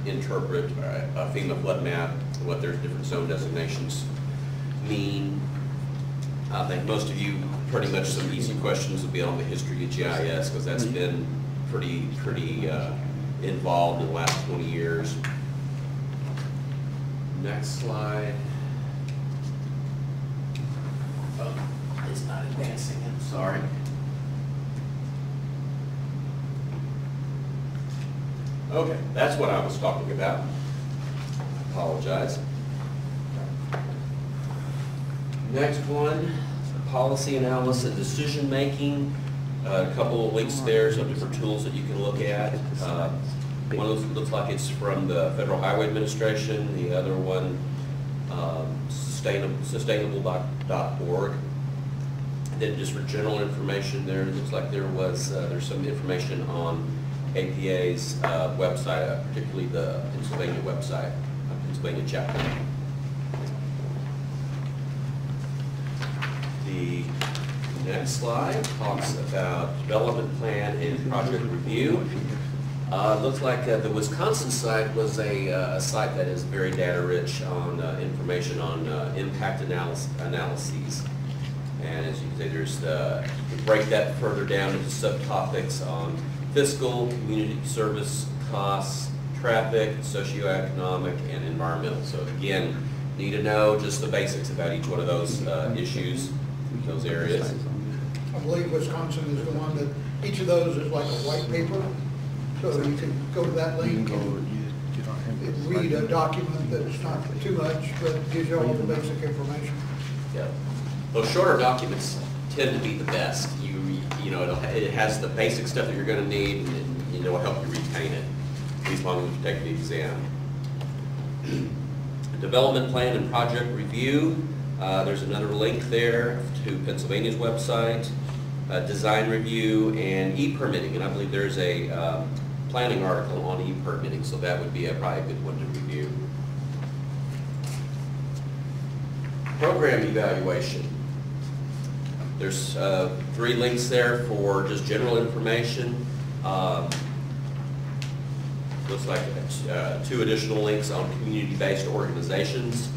interpret a FEMA flood map, what their different zone designations mean. I think most of you, pretty much some easy questions will be on the history of GIS, because that's been pretty involved in the last 20 years. Next slide. Oh, it's not advancing, I'm sorry. Okay, that's what I was talking about. I apologize. Next one, policy analysis and decision making. A couple of links there, some different tools that you can look at. One of those looks like it's from the Federal Highway Administration. The other one, sustainable.org. And then just for general information there, it looks like there's some information on APA's website, particularly the Pennsylvania website, Pennsylvania chapter. The next slide talks about development plan and project review. Looks like the Wisconsin site was a site that is very data rich on information on impact analyses. And as you can see, there's you can break that further down into subtopics on fiscal, community service costs, traffic, socioeconomic, and environmental. So again, need to know just the basics about each one of those issues, those areas. I believe Wisconsin is the one that each of those is like a white paper. So you can go to that link and read a document that's not too much, but gives you all the basic information. Yeah. Those shorter documents tend to be the best. You know, it has the basic stuff that you're going to need, and it'll help you retain it, at least as long as you take the exam. Development plan and project review. There's another link there to Pennsylvania's website. Design review and e-permitting, and I believe there's a planning article on e-permitting, so that would be probably a good one to review. Program evaluation. There's 3 links there for just general information. Looks like 2 additional links on community-based organizations,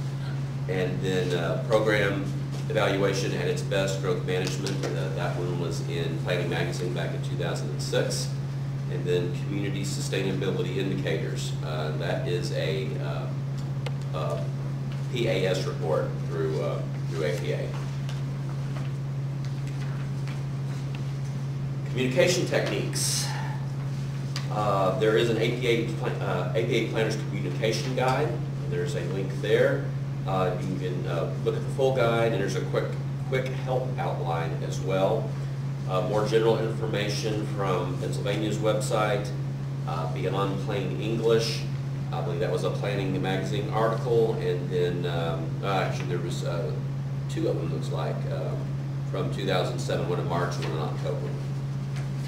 and then program evaluation at its best, growth management. That one was in Planning Magazine back in 2006. And then community sustainability indicators. That is a PAS report through APA. Communication techniques. There is an APA Planner's Communication Guide. There's a link there. You can look at the full guide, and there's a quick help outline as well. More general information from Pennsylvania's website, beyond plain English. I believe that was a Planning Magazine article, and then actually there was 2 of them, looks like, from 2007, one in March and one in October.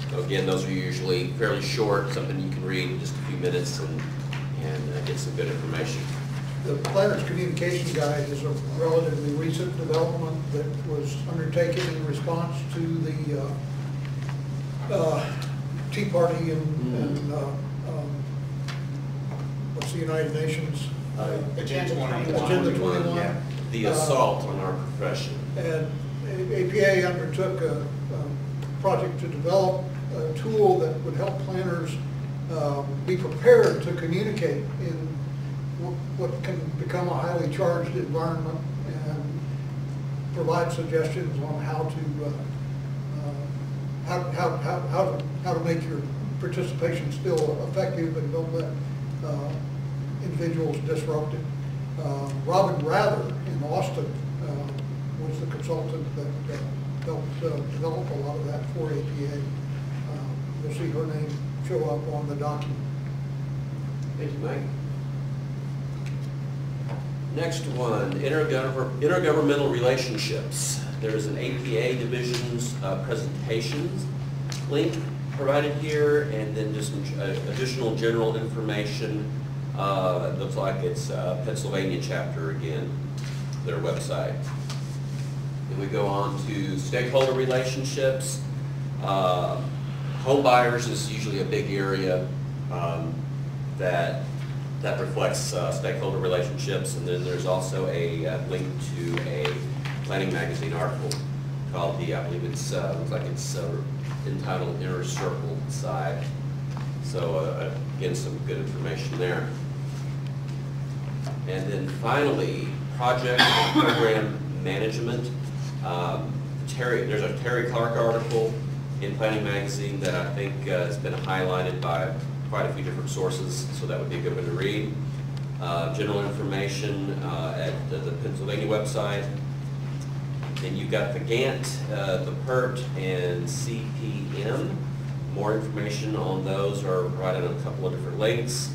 So again, those are usually fairly short, something you can read in just a few minutes and get some good information. The Planner's Communication Guide is a relatively recent development that was undertaken in response to the Tea Party and what's the United Nations? Agenda 21. Agenda 21. Yeah. The assault on our profession. And APA undertook a project to develop a tool that would help planners be prepared to communicate in what can become a highly charged environment, and provide suggestions on how to make your participation still effective and don't let individuals disrupt it. Robin Rather in Austin was the consultant that helped develop a lot of that for APA. You'll see her name show up on the document. Thank you, Mike. Next one, intergovernmental relationships. There's an APA division's presentations link provided here, and then just some additional general information. It looks like it's Pennsylvania chapter again, their website. Then we go on to stakeholder relationships. Home buyers is usually a big area that that reflects stakeholder relationships, and then there's also a link to a planning magazine article called I believe it's, looks like it's entitled Inner Circle Side. So again, some good information there. And then finally, project and program management. There's a Terry Clark article in Planning Magazine that I think has been highlighted by quite a few different sources, so that would be a good one to read. General information at the Pennsylvania website. Then you've got the Gantt, the PERT, and CPM. More information on those are provided on a couple of different links.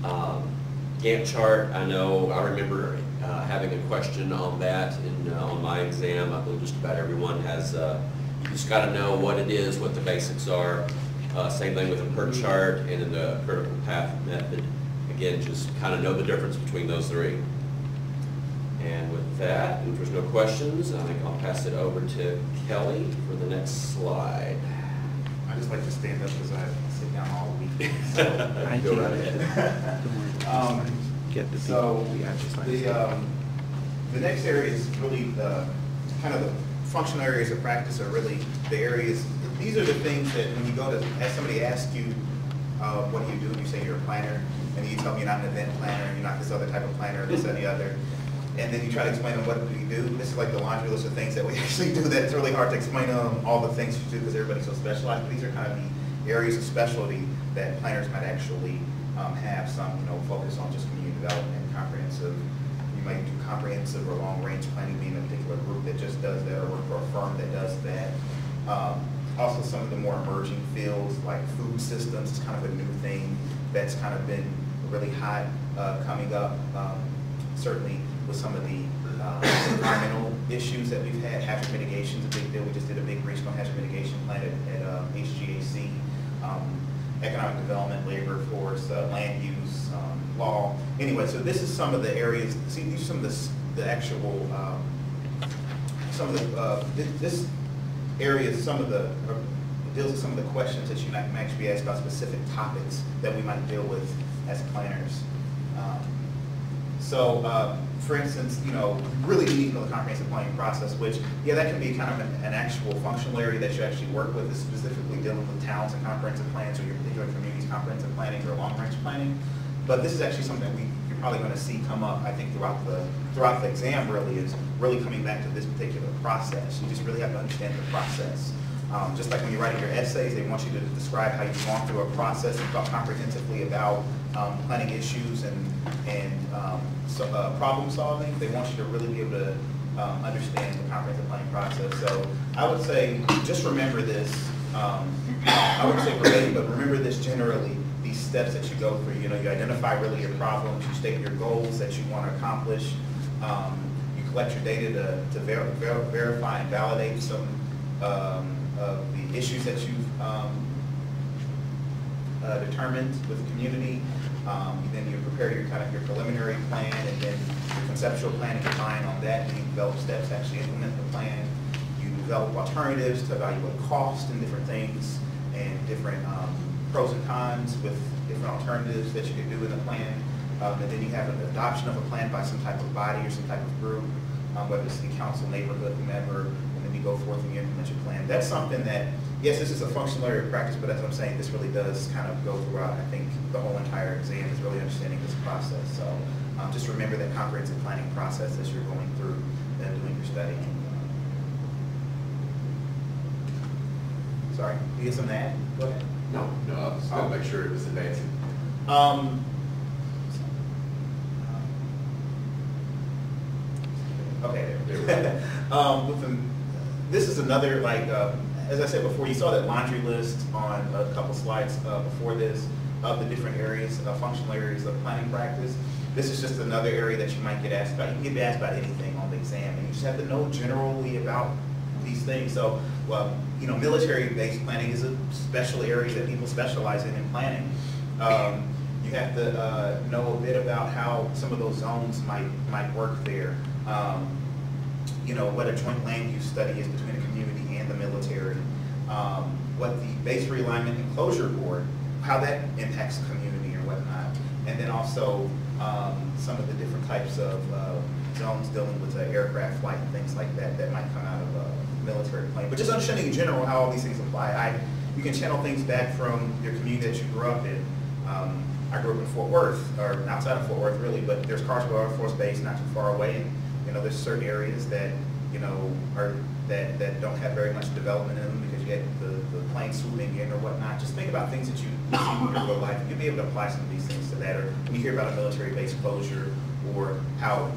Gantt chart, I remember having a question on that on my exam. I believe just about everyone has, you just got to know what it is, what the basics are. Same thing with the PERT chart and then the critical path method. Again, just kind of know the difference between those three. And with that, if there's no questions, I think I'll pass it over to Kelly for the next slide. I just like to stand up because I sit down all week. So, Go right ahead. The next area is really kind of the functional areas of practice are really the areas. These are the things that when you go to, as somebody asks you, what do you do? And you say you're a planner, and you tell me you're not an event planner, and you're not this other type of planner, this and the other. And then you try to explain them, what do you do? This is like the laundry list of things that we actually do that's really hard to explain all the things you do because everybody's so specialized. But these are kind of the areas of specialty that planners might actually have some, focus on just community development, comprehensive. You might do comprehensive or long-range planning, being a particular group that just does that, or work for a firm that does that. Also, some of the more emerging fields like food systems is kind of a new thing that's kind of been really hot coming up. Certainly with some of the environmental issues that we've had. Hazard mitigation is a big deal. We just did a big regional hazard mitigation plan at HGAC. Economic development, labor force, land use, law. Anyway, so this is some of the areas. See, these are some of the actual, this area is deals with some of the questions that you might actually be asked about specific topics that we might deal with as planners. For instance, really need to know the comprehensive planning process, which, that can be kind of an actual functional area that you actually work with, is specifically dealing with towns and comprehensive plans, or your particular community's comprehensive planning or long-range planning. But this is actually something you're probably going to see come up, I think, throughout the exam. Really, is really coming back to this particular process. You just really have to understand the process. Just like when you're writing your essays, they want you to describe how you've gone through a process and thought comprehensively about planning issues and problem solving. They want you to really be able to understand the comprehensive planning process. So I would say just remember this. I wouldn't say verbatim, but remember this generally. These steps that you go through. You identify really your problems. You state your goals that you want to accomplish. You collect your data to verify and validate some of the issues that you've determined with the community. Then you prepare your preliminary plan, and then your conceptual plan and define on that. And you develop steps to actually implement the plan. You develop alternatives to evaluate cost and different things, and different pros and cons with different alternatives that you could do in the plan. And then you have an adoption of a plan by some type of body or some type of group, whether it's the council, neighborhood, whomever, and then you go forth and you implement your plan. That's something that, yes, this is a functional area of practice, but as I'm saying, this really does kind of go throughout, I think, the whole entire exam is really understanding this process. So just remember that comprehensive planning process as you're going through and doing your study. Sorry, you get some to add? Go ahead. No, I was going to make sure it was advancing. Okay, there. This is another, as I said before, you saw that laundry list on a couple slides before this of the different areas, functional areas of planning practice. This is just another area that you might get asked about. You can get asked about anything on the exam, and you just have to know generally about these things. So, military-based planning is a special area that people specialize in planning. You have to know a bit about how some of those zones might work there. What a joint land use study is between a community and the military. What the base realignment and closure board, how that impacts the community or whatnot. and then also some of the different types of zones dealing with aircraft flight and things like that that might come out of a military plane. But just understanding in general how all these things apply. You can channel things back from your community that you grew up in. I grew up in Fort Worth, or outside of Fort Worth really, but there's Carswell Air Force Base not too far away. And, there's certain areas that, that don't have very much development in them because you get the plane swooping in or whatnot. Just think about things that you see in your real life. You'll be able to apply some of these things to that. Or when you hear about a military base closure or how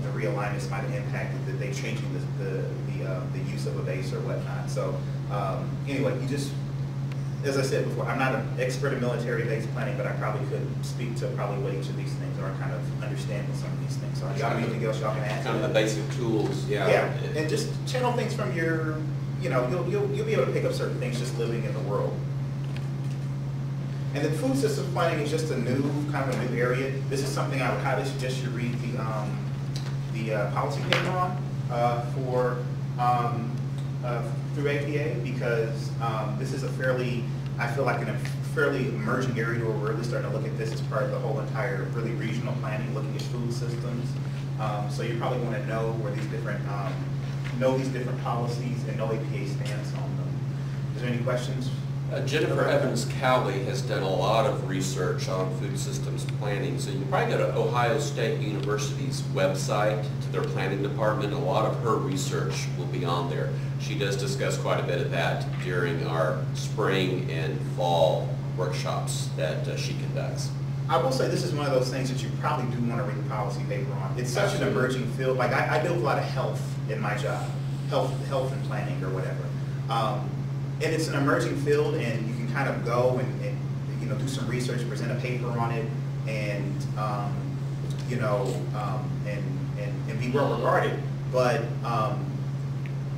the realignments might have impacted that they changing the use of a base or whatnot. So anyway, as I said before, I'm not an expert in military base planning, but I probably could speak to probably what each of these things are, kind of understand what some of these things are. Y'all have anything else y'all can add? Kind of the basic tools, yeah. Yeah, and just channel things from your, you'll be able to pick up certain things just living in the world. And then food system planning is just kind of a new area. This is something I would highly suggest you read the policy paper on through APA, because this is I feel like a fairly emerging area where we're really starting to look at this as part of the whole entire really regional planning, looking at food systems. So you probably want to know where these different policies and know APA stance on them. Is there any questions? Jennifer Evans Cowley has done a lot of research on food systems planning. So you can probably go to Ohio State University's website, to their planning department. A lot of her research will be on there. She does discuss quite a bit of that during our spring and fall workshops that she conducts. I will say this is one of those things that you probably do want to read the policy paper on. It's such an emerging field. Like I deal with a lot of health in my job, health and planning or whatever. And it's an emerging field, and you can kind of go and do some research, present a paper on it, and and be well regarded. But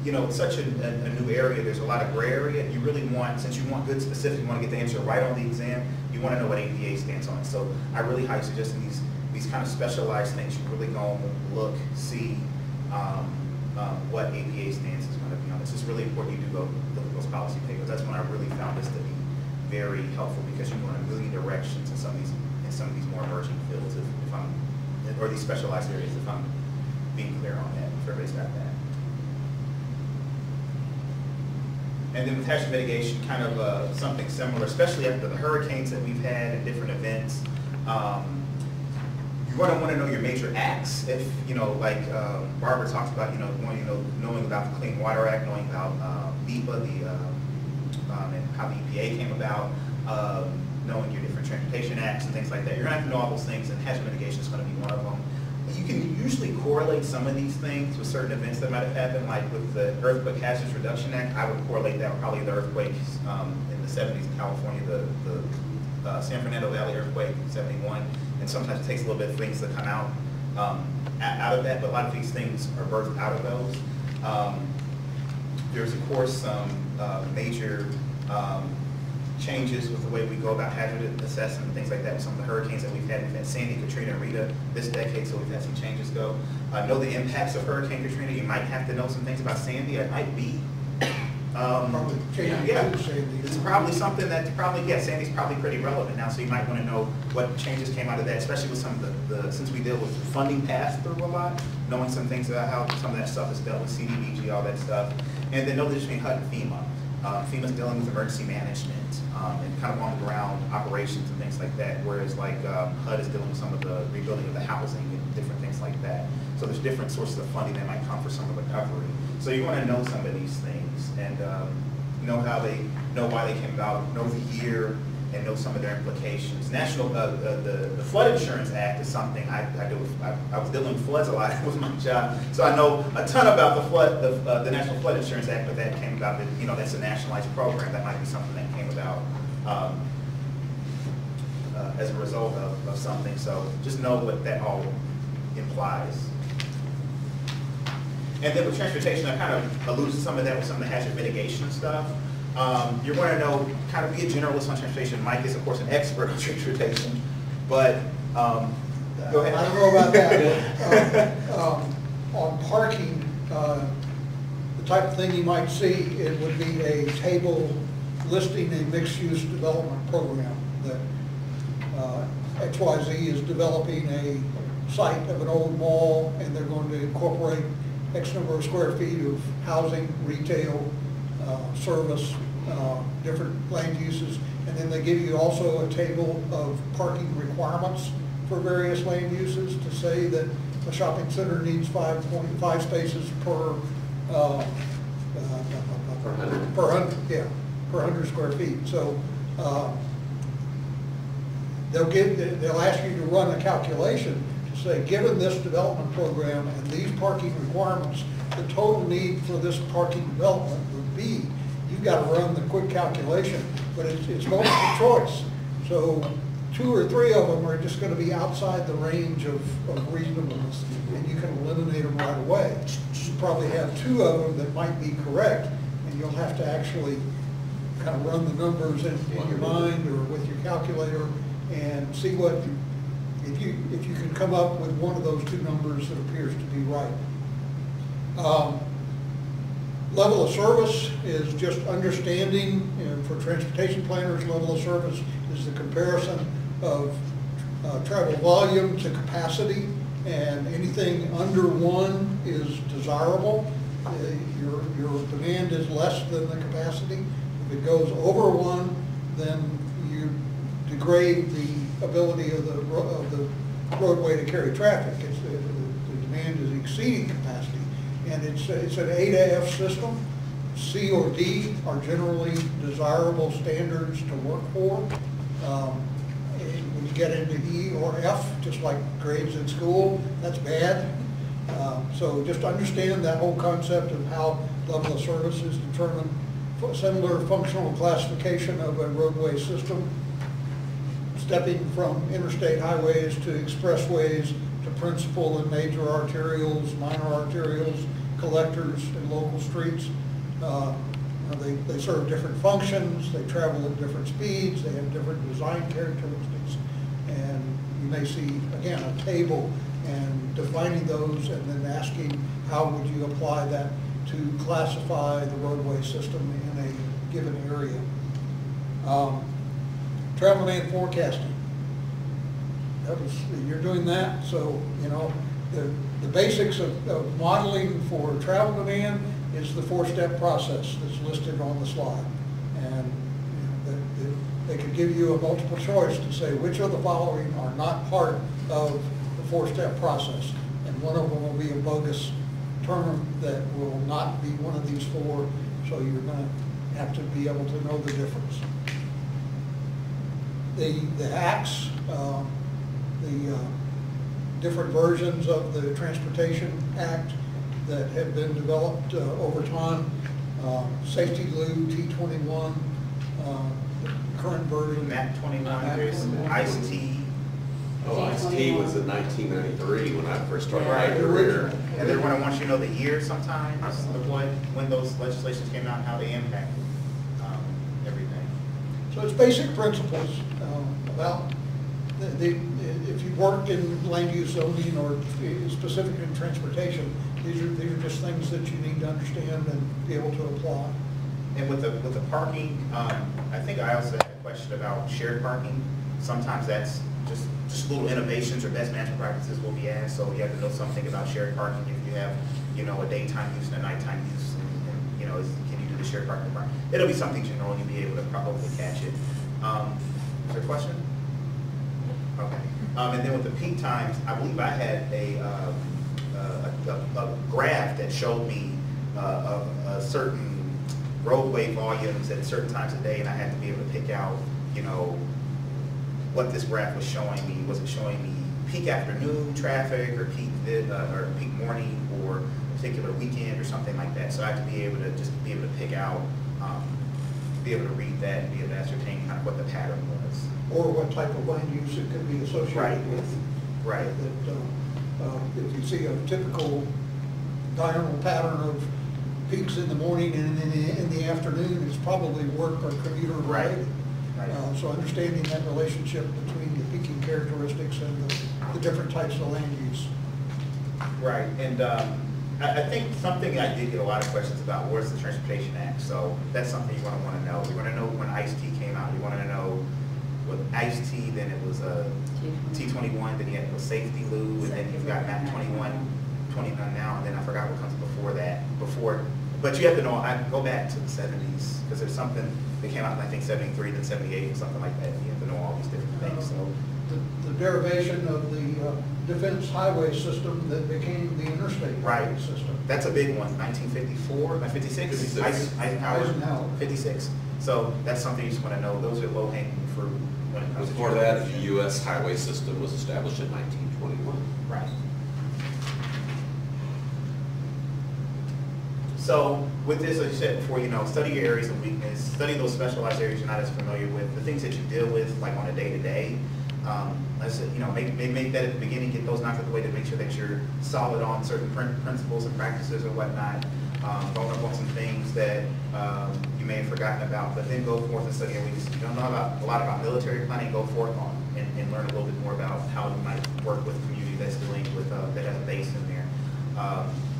it's such a new area. There's a lot of gray area. You really want, since you want good specific, you want to get the answer right on the exam. You want to know what APA stands on. So I really highly suggest in these kind of specialized things, you really go and look, see what APA stance is going to be on this. It's really important you do go look at those policy papers. That's when I really found this to be very helpful, because you go in a million directions in some of these more emerging fields, or these specialized areas, if I'm being clear on that, if everybody's got that. And then with hazard mitigation, kind of something similar, especially after the hurricanes that we've had and different events. You're going to want to know your major acts. If, like Barbara talks about, knowing about the Clean Water Act, knowing about NEPA, and how the EPA came about, knowing your different transportation acts and things like that. You're going to have to know all those things, and hazard mitigation is going to be one of them. You can usually correlate some of these things with certain events that might have happened, like with the Earthquake Hazards Reduction Act. I would correlate that with probably the earthquakes in the 70s in California, the San Fernando Valley earthquake in 71. And sometimes it takes a little bit of things to come out of that, but a lot of these things are birthed out of those. There's, of course, some major changes with the way we go about hazard assessment and things like that with some of the hurricanes that we've had. We've had Sandy, Katrina, and Rita this decade, so we've had some changes go. Know the impacts of Hurricane Katrina. You might have to know some things about Sandy. It might be. It's probably something that Sandy's probably pretty relevant now, so you might want to know what changes came out of that, especially with some of the since we deal with funding pass-through a lot, knowing some things about how some of that stuff is dealt with, CDBG, all that stuff. And then know the difference between HUD and FEMA. FEMA's dealing with emergency management and kind of on-the-ground operations and things like that, whereas like HUD is dealing with some of the rebuilding of the housing and different things like that. So there's different sources of funding that might come for some of the recovery. So you want to know some of these things and know why they came about, know the year, and know some of their implications. The Flood Insurance Act is something I do. I was dealing with floods a lot with my job, so I know a ton about the National Flood Insurance Act. But that came about. That's a nationalized program. That might be something that came about as a result of something. So just know what that all implies. And then with transportation, I kind of alluded to some of that with some of the hazard mitigation stuff. You're going to know, kind of be a generalist on transportation. Mike is, of course, an expert on transportation, but go ahead. I don't know about that. On parking, the type of thing you might see, it would be a table listing a mixed-use development program that XYZ is developing a site of an old mall, and they're going to incorporate X number of square feet of housing, retail, service, different land uses, and then they give you also a table of parking requirements for various land uses to say that a shopping center needs 5.5 spaces per 100 square feet. So they'll ask you to run a calculation to say, given this development program and these parking requirements, the total need for this parking development would be. You've got to run the quick calculation, but it's multiple choice. So 2 or 3 of them are just going to be outside the range of reasonableness, and you can eliminate them right away. You probably have 2 of them that might be correct, and you'll have to actually kind of run the numbers in your mind or with your calculator and see what, if you can come up with one of those 2 numbers that appears to be right. Level of service is just understanding, for transportation planners, level of service is the comparison of travel volume to capacity, and anything under 1 is desirable. Your demand is less than the capacity. If it goes over 1, then you degrade the ability of the roadway to carry traffic. The demand is exceeding capacity. And it's an A to F system. C or D are generally desirable standards to work for. When you get into E or F, just like grades in school, that's bad. So just understand that whole concept of how level of service is determined. Similar functional classification of a roadway system, stepping from interstate highways to expressways to principal and major arterials, minor arterials, collectors, and local streets. They serve different functions, they travel at different speeds, they have different design characteristics, and you may see, again, a table and defining those and then asking how would you apply that to classify the roadway system in a given area. Travel demand forecasting. You're doing that, so the basics of modeling for travel demand is the 4-step process that's listed on the slide. And they could give you a multiple choice to say which of the following are not part of the 4-step process. And one of them will be a bogus term that will not be one of these 4, so you're going to have to be able to know the difference. The acts, the different versions of the Transportation Act that have been developed over time, Safety Lou T21, the current version. MAP 21, there's AICP. Oh, AICP was in 1993 when I first started my Right, career. And they're going to want you to know the year sometimes of when those legislations came out and how they impacted everything. So it's basic principles about if you've worked in land use zoning or specifically in transportation, these are just things that you need to understand and be able to apply. And with the parking, I think I also had a question about shared parking. Sometimes that's just little innovations or best management practices will be asked. So you have to know something about shared parking. If you have, a daytime use and a nighttime use, and can you do the shared parking requirement? It'll be something general, and you'll be able to probably catch it. Is there a question? Okay. And then with the peak times, I believe I had a graph that showed me a certain roadway volumes at certain times of day, and I had to be able to pick out, what this graph was showing me. Was it showing me peak afternoon traffic or peak morning or a particular weekend or something like that? So I have to be able to pick out, be able to read that and be able to ascertain kind of what the pattern was. Or what type of land use it could be associated with. Right. That, if you see a typical diurnal pattern of peaks in the morning and in the afternoon, it's probably work or commuter related. Right. So understanding that relationship between the peaking characteristics and the different types of land use. Right, and I think something I did get a lot of questions about was the Transportation Act. So that's something you're going to want to know. You're going to know when ICE-T came out. You want to know with Ice-T, then it was T21, then you had the safety loo, and then you've got MAP 29 now, and then I forgot what comes before that. But you have to know, I go back to the 70s, because there's something that came out in I think 73, then 78, something like that. You have to know all these different things. So The derivation of the defense highway system that became the interstate highway right. system. That's a big one, 1954, 56? 56. Eisenhower, 56. So that's something you just want to know. Those are low-hanging fruit when it comes to Before that, the U.S. highway system was established in 1921. Right. So with this, as you said before, study your areas of weakness, study those specialized areas you're not as familiar with, the things that you deal with, like on a day-to-day. Make that at the beginning, get those knocked out of the way to make sure that you're solid on certain principles and practices or whatnot. Going up on some things that you may have forgotten about, but then go forth and study your weaknesses. You don't know a lot about military planning, go forth on and learn a little bit more about how you might work with a community that's dealing with, that has a base in there.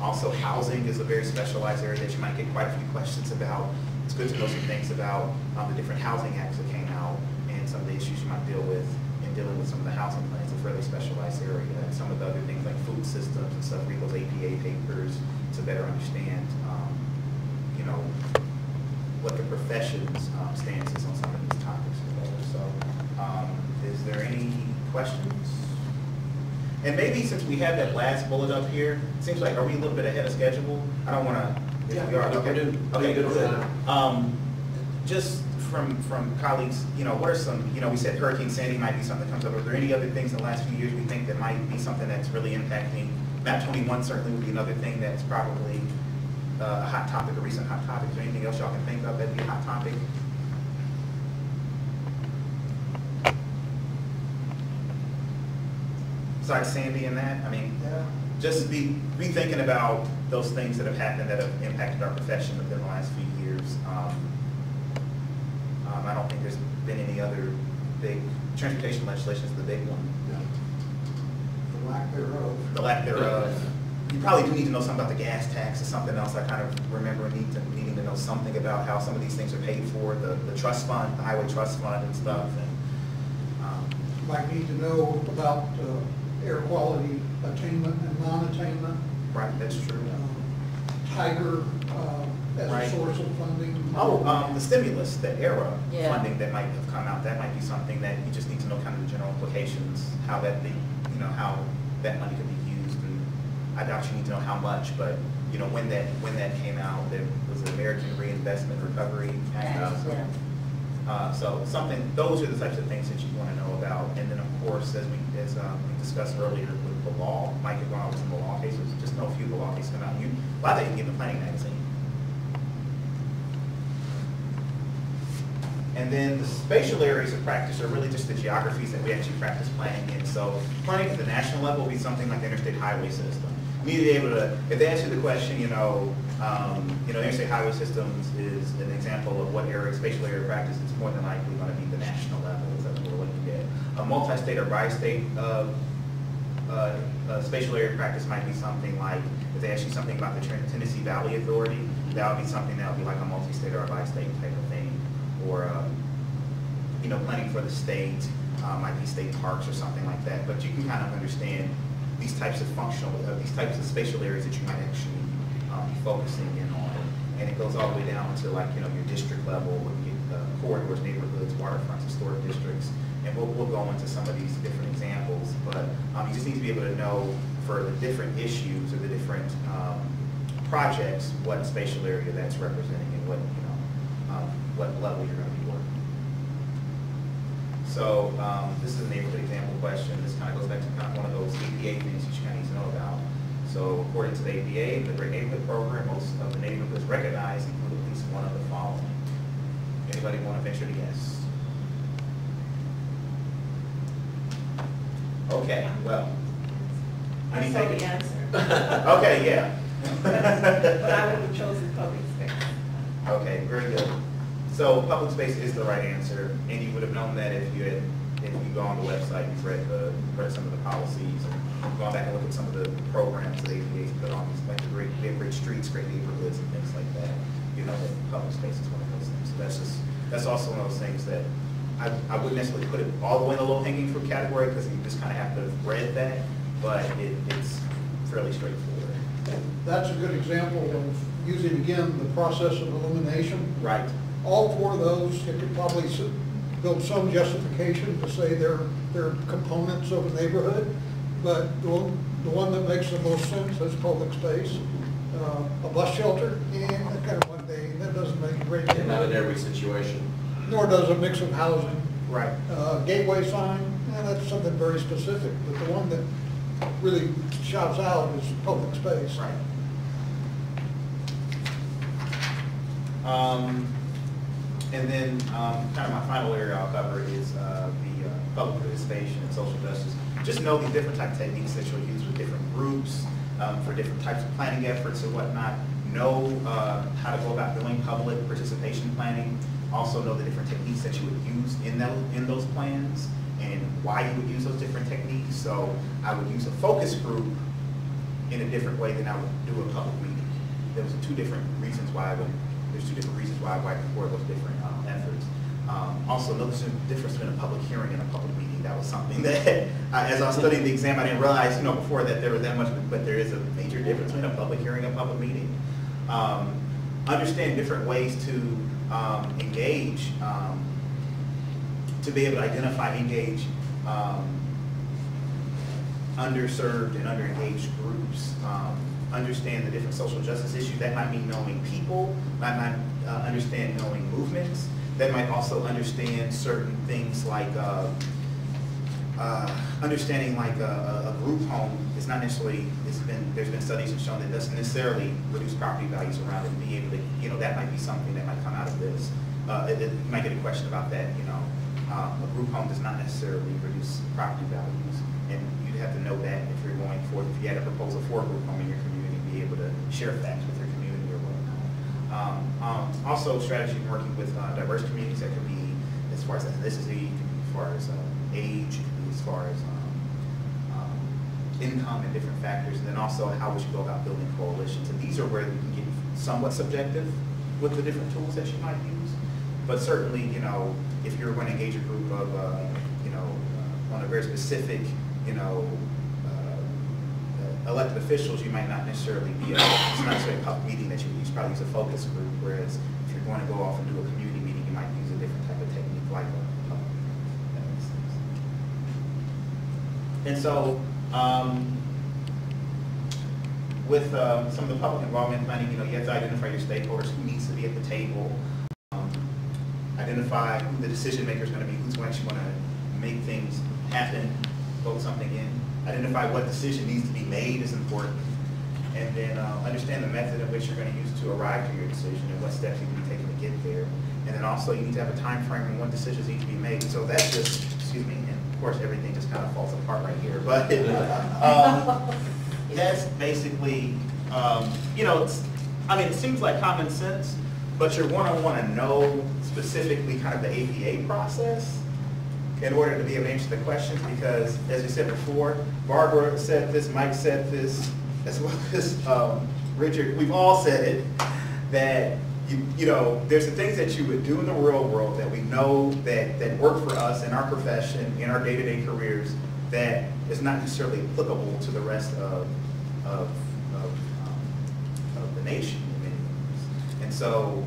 Also, housing is a very specialized area that you might get quite a few questions about. It's good to know some things about the different housing acts that came out and some of the issues you might deal with in dealing with some of the housing plans. It's a fairly specialized area. And some of the other things like food systems and stuff, read those APA papers to better understand, what the profession's stance is on some of these topics. So, is there any questions? And maybe since we have that last bullet up here, it seems like, are we a little bit ahead of schedule? I don't want to, Yeah, we are. no, we're doing Okay, good good. with that. Just from colleagues, what are some, we said Hurricane Sandy might be something that comes up. Are there any other things in the last few years we think that might be something that's really impacting? MAP 21 certainly would be another thing that's probably a hot topic, a recent hot topic. Is there anything else y'all can think of that'd be a hot topic? Besides Sandy and that, Yeah. just be thinking about those things that have happened that have impacted our profession within the last few years. I don't think there's been any other big, transportation legislation is the big one. The lack thereof. The lack thereof. You probably do need to know something about the gas tax or something else. I kind of remember needing to know something about how some of these things are paid for, the trust fund, the highway trust fund and stuff. And, Might need to know about air quality attainment and non-attainment. right, that's true. Tiger as Right. a source of funding. The stimulus, the ERA Yeah. funding that might have come out, that might be something that you just need to know kind of the general implications, how that how that money could be used. And I doubt you need to know how much, but when that came out, there was an American Reinvestment Recovery Act. So those are the types of things that you want to know about. And then of course, as we discussed earlier with the law, Mike had gone over some of the law cases, just know a few of the law cases come out. A lot of that you can get in the planning magazine. And then the spatial areas of practice are really just the geographies that we actually practice planning in. So planning at the national level will be something like the interstate highway system. You need to be able to, if they ask you the question, interstate highway systems is an example of what spatial area of practice, it's more than likely going to be the national level. That's what we're looking at. A multi-state or bi-state spatial area of practice might be something like, if they ask you something about the Tennessee Valley Authority, that would be something that would be like a multi-state or a bi-state type of thing. Or, planning for the state, might be state parks or something like that. But you can kind of understand these types of these types of spatial areas that you might actually be focusing in on. And it goes all the way down to your district level, looking at corridors, neighborhoods, waterfronts, historic districts. And we'll go into some of these different examples. But you just need to be able to know for the different issues or the different projects what spatial area that's representing and what level you're going to be working. So this is a neighborhood example question. This kind of goes back to kind of one of those APA things that you kind of need to know about. So according to the APA, the Great Neighborhood Program, most of the neighborhoods recognized include at least one of the following. Anybody want to venture to guess? Okay, well. I saw the answer. Okay, yeah. But I would have chosen public space. Okay, very good. So public space is the right answer, and you would have known that if you go on the website, you've read some of the policies, and gone back and looked at some of the programs that APA's put on, like we have great streets, great neighborhoods, and things like that. That public space is one of those things. So that's also one of those things that I wouldn't necessarily put it all the way in the low-hanging fruit category because you just kind of have to have read that, but it's fairly straightforward. That's a good example of using, again, the process of elimination. Right. All four of those, it could probably build some justification to say they're components of a neighborhood, but the one that makes the most sense is public space. A bus shelter, that kind of one day, that doesn't make a great deal. Not in every situation. Nor does a mix of housing. Right. Gateway sign, that's something very specific, but the one that really shouts out is public space. Right. And then kind of my final area I'll cover is the public participation and social justice. Just know the different types of techniques that you'll use with different groups for different types of planning efforts and whatnot. Know how to go about doing public participation planning. Also know the different techniques that you would use in those plans and why you would use those different techniques. So I would use a focus group in a different way than I would do a public meeting. There's two different reasons why I would record those different efforts. Also, notice the difference between a public hearing and a public meeting. That was something that, as I was studying the exam, I didn't realize, before that there was that much, but there is a major difference between a public hearing and a public meeting. Understand different ways to engage, to be able to identify and engage underserved and underengaged groups. Understand the different social justice issues. That might mean knowing people, might understand knowing movements. That might also understand certain things like understanding like a group home is not necessarily, there's been studies that shown that doesn't necessarily reduce property values around it. Be able to, that might be something that might come out of this. You might get a question about that, a group home does not necessarily reduce property values. And you'd have to know that if you're going for, if you had a proposal for a group home in your community, be able to share facts with your community or whatnot. Also, strategy in working with diverse communities. That could be as far as ethnicity, as far as age, as far as income and different factors. And then also how we should go about building coalitions. And these are where we can get somewhat subjective with the different tools that you might use. But certainly, if you're going to engage a group of, on a very specific, elected officials, you might not necessarily be it's not necessarily a public meeting that you use. Probably use a focus group. Whereas if you're going to go off and do a community meeting, you might use a different type of technique like a public meeting. That makes sense. And so, with some of the public involvement planning, you have to identify your stakeholders, who needs to be at the table. Identify who the decision maker is going to be, who's actually going to make things happen, vote something in. Identify what decision needs to be made is important. And then understand the method in which you're going to use to arrive to your decision and what steps you need to be taken to get there. And then also you need to have a time frame on when decisions need to be made. So that's just, excuse me, and of course everything just kind of falls apart right here. But that's basically, it seems like common sense, but you're going to want to know specifically kind of the APA process in order to be able to answer the questions, because as we said before, Barbara said this, Mike said this, as well as Richard, we've all said it, that there's the things that you would do in the real world that we know that work for us in our profession, in our day-to-day careers, that is not necessarily applicable to the rest of the nation in many ways. And so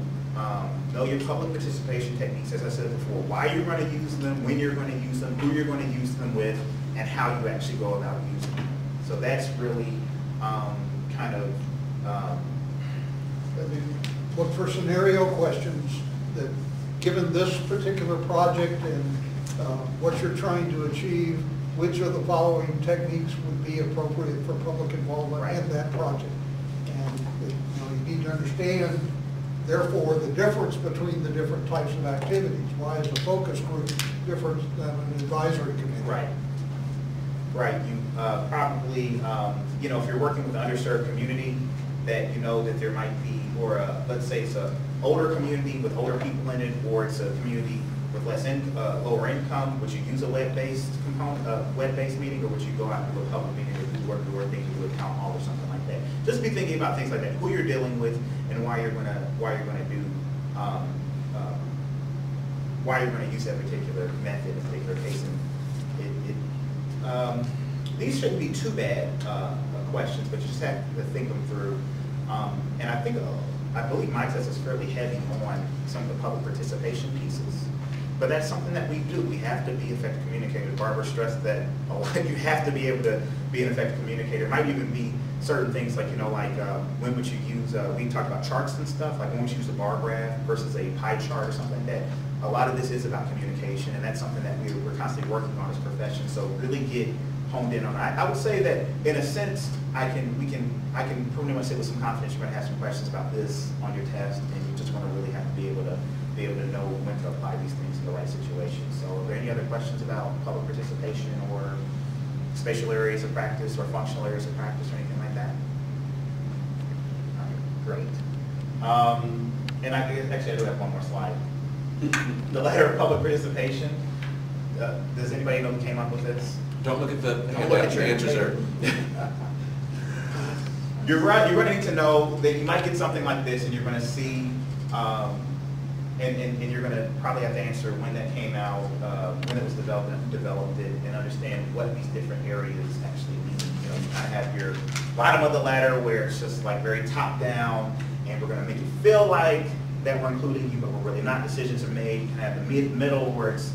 know your public participation techniques, as I said before, why you're going to use them, when you're going to use them, who you're going to use them with, and how you actually go about using them. So that's really Look for scenario questions that, given this particular project and what you're trying to achieve, which of the following techniques would be appropriate for public involvement in that project. And you need to understand, therefore, the difference between the different types of activities. Why is a focus group different than an advisory committee? Right. Right. You probably, if you're working with an underserved community, that that there might be, or let's say it's a older community with older people in it, or it's a community with lower income, would you use a web-based component, web-based meeting, or would you go out and do a public meeting or do door-to-door things, do a town hall or something like that? Just be thinking about things like that, who you're dealing with, and why you're going to do why you're going to use that particular method in a particular case. And these shouldn't be too bad questions, but you just have to think them through. And I believe my test is fairly heavy on some of the public participation pieces. But that's something that we do. We have to be effective communicators. Barbara stressed that you have to be able to be an effective communicator. It might even be certain things like, when would you use, we talked about charts and stuff, like when would you use a bar graph versus a pie chart or something like that. A lot of this is about communication, and that's something that we're constantly working on as a profession. So really get honed in on it. I would say that in a sense, I can pretty much say with some confidence you're going to have some questions about this on your test, and you're just going to really have to be able to know when to apply these things in the right situation. So are there any other questions about public participation or spatial areas of practice or functional areas of practice or anything like that? All right, great. And actually I do have one more slide. The letter of public participation. Does anybody know who came up with this? Don't look at the Don't look handout, at your answers are. You're going to need to know that you might get something like this, and you're going to see, and you're going to probably have to answer when that came out, when it was developed, and who developed it, and understand what these different areas actually mean. You kind of have your bottom of the ladder where it's just like very top down, and we're going to make you feel like that we're including you, but we're really not. Decisions are made. You kind of have the middle where it's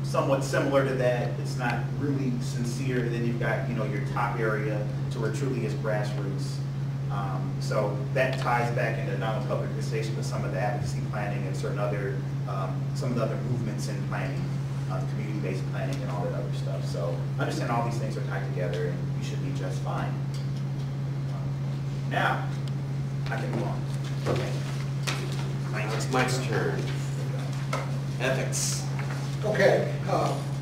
somewhat similar to that. It's not really sincere. Then you've got your top area to where it truly is grassroots. So that ties back into not only public participation, but some of the advocacy planning and certain other some of the other movements in planning, community-based planning, and all that other stuff. So understand all these things are tied together, and you should be just fine. Now I can move on. Okay. It's Mike's turn. Ethics. Okay,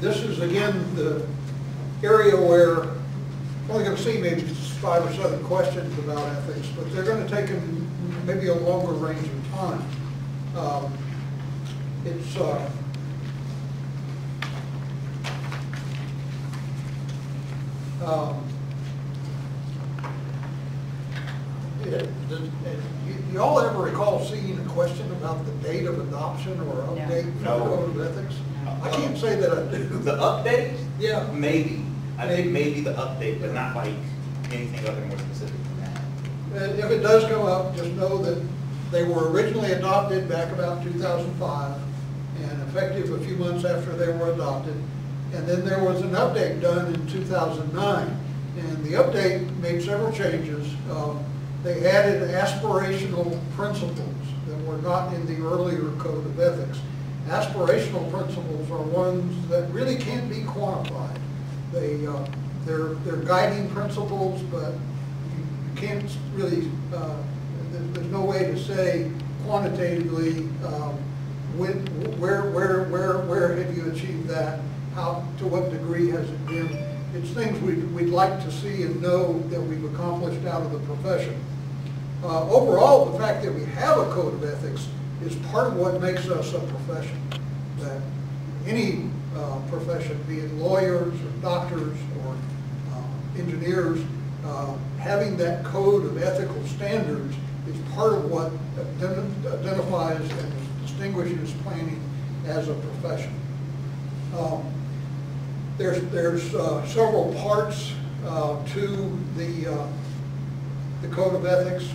this is again the area where we're only going to see maybe 5 or 7 questions about ethics, but they're going to take them maybe a longer range of time. Do y'all ever recall seeing a question about the date of adoption or update for the Code of Ethics? I can't say that I do. The update? Yeah. Maybe. I think maybe the update, but not like anything other more specific than that. If it does come up, just know that they were originally adopted back about 2005 and effective a few months after they were adopted. And then there was an update done in 2009. And the update made several changes. They added aspirational principles that were not in the earlier Code of Ethics. Aspirational principles are ones that really can't be quantified. They're guiding principles, but you can't really, there's no way to say quantitatively where have you achieved that, how, to what degree has it been. It's things we'd like to see and know that we've accomplished out of the profession. Overall, the fact that we have a Code of Ethics is part of what makes us a profession. That any profession, be it lawyers or doctors or engineers, having that code of ethical standards is part of what identifies and distinguishes planning as a profession. There's several parts to the Code of Ethics.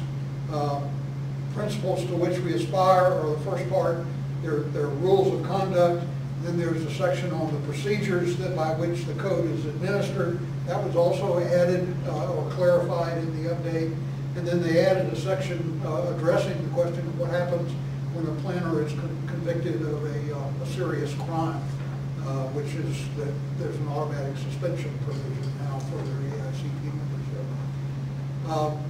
Principles to which we aspire are the first part. There are rules of conduct. Then there's a section on the procedures by which the code is administered. That was also added or clarified in the update. And then they added a section addressing the question of what happens when a planner is convicted of a serious crime, which is that there's an automatic suspension provision now for their AICP membership.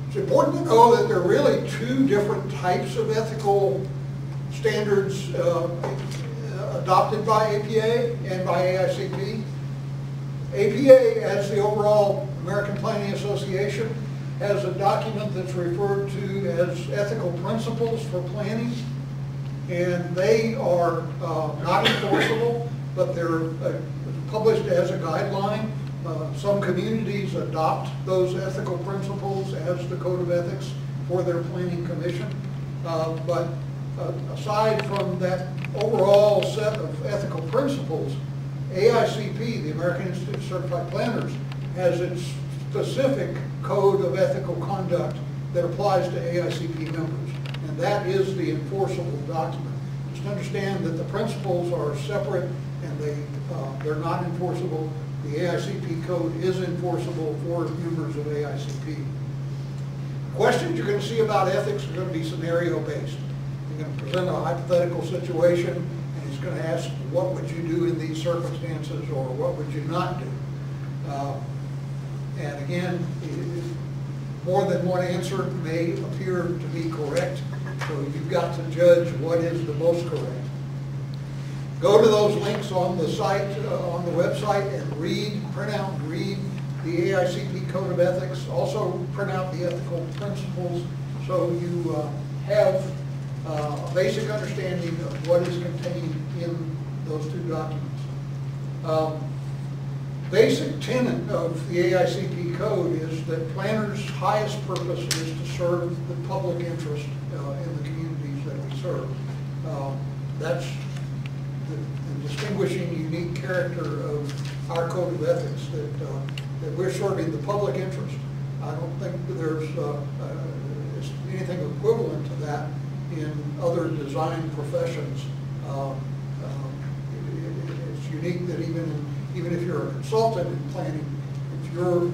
It's important to know that there are really 2 different types of ethical standards adopted by APA and by AICP. APA, as the overall American Planning Association, has a document that's referred to as ethical principles for planning, and they are not enforceable, but they're published as a guideline. Some communities adopt those ethical principles as the Code of Ethics for their planning commission, but aside from that overall set of ethical principles, AICP, the American Institute of Certified Planners, has its specific code of ethical conduct that applies to AICP members, and that is the enforceable document. Just understand that the principles are separate and they're not enforceable. The AICP code is enforceable for members of AICP. Questions you're going to see about ethics are going to be scenario-based. You're going to present a hypothetical situation, and he's going to ask, what would you do in these circumstances, or what would you not do? And again, more than one answer may appear to be correct, so you've got to judge what is the most correct. Go to those links on the site, on the website, and print out and read the AICP Code of Ethics. Also print out the ethical principles so you have a basic understanding of what is contained in those two documents. Basic tenet of the AICP code is that planners' highest purpose is to serve the public interest in the communities that we serve. That's the distinguishing, unique character of our code of ethics, that we're serving the public interest. I don't think that there's anything equivalent to that in other design professions. It's unique that even if you're a consultant in planning, if you're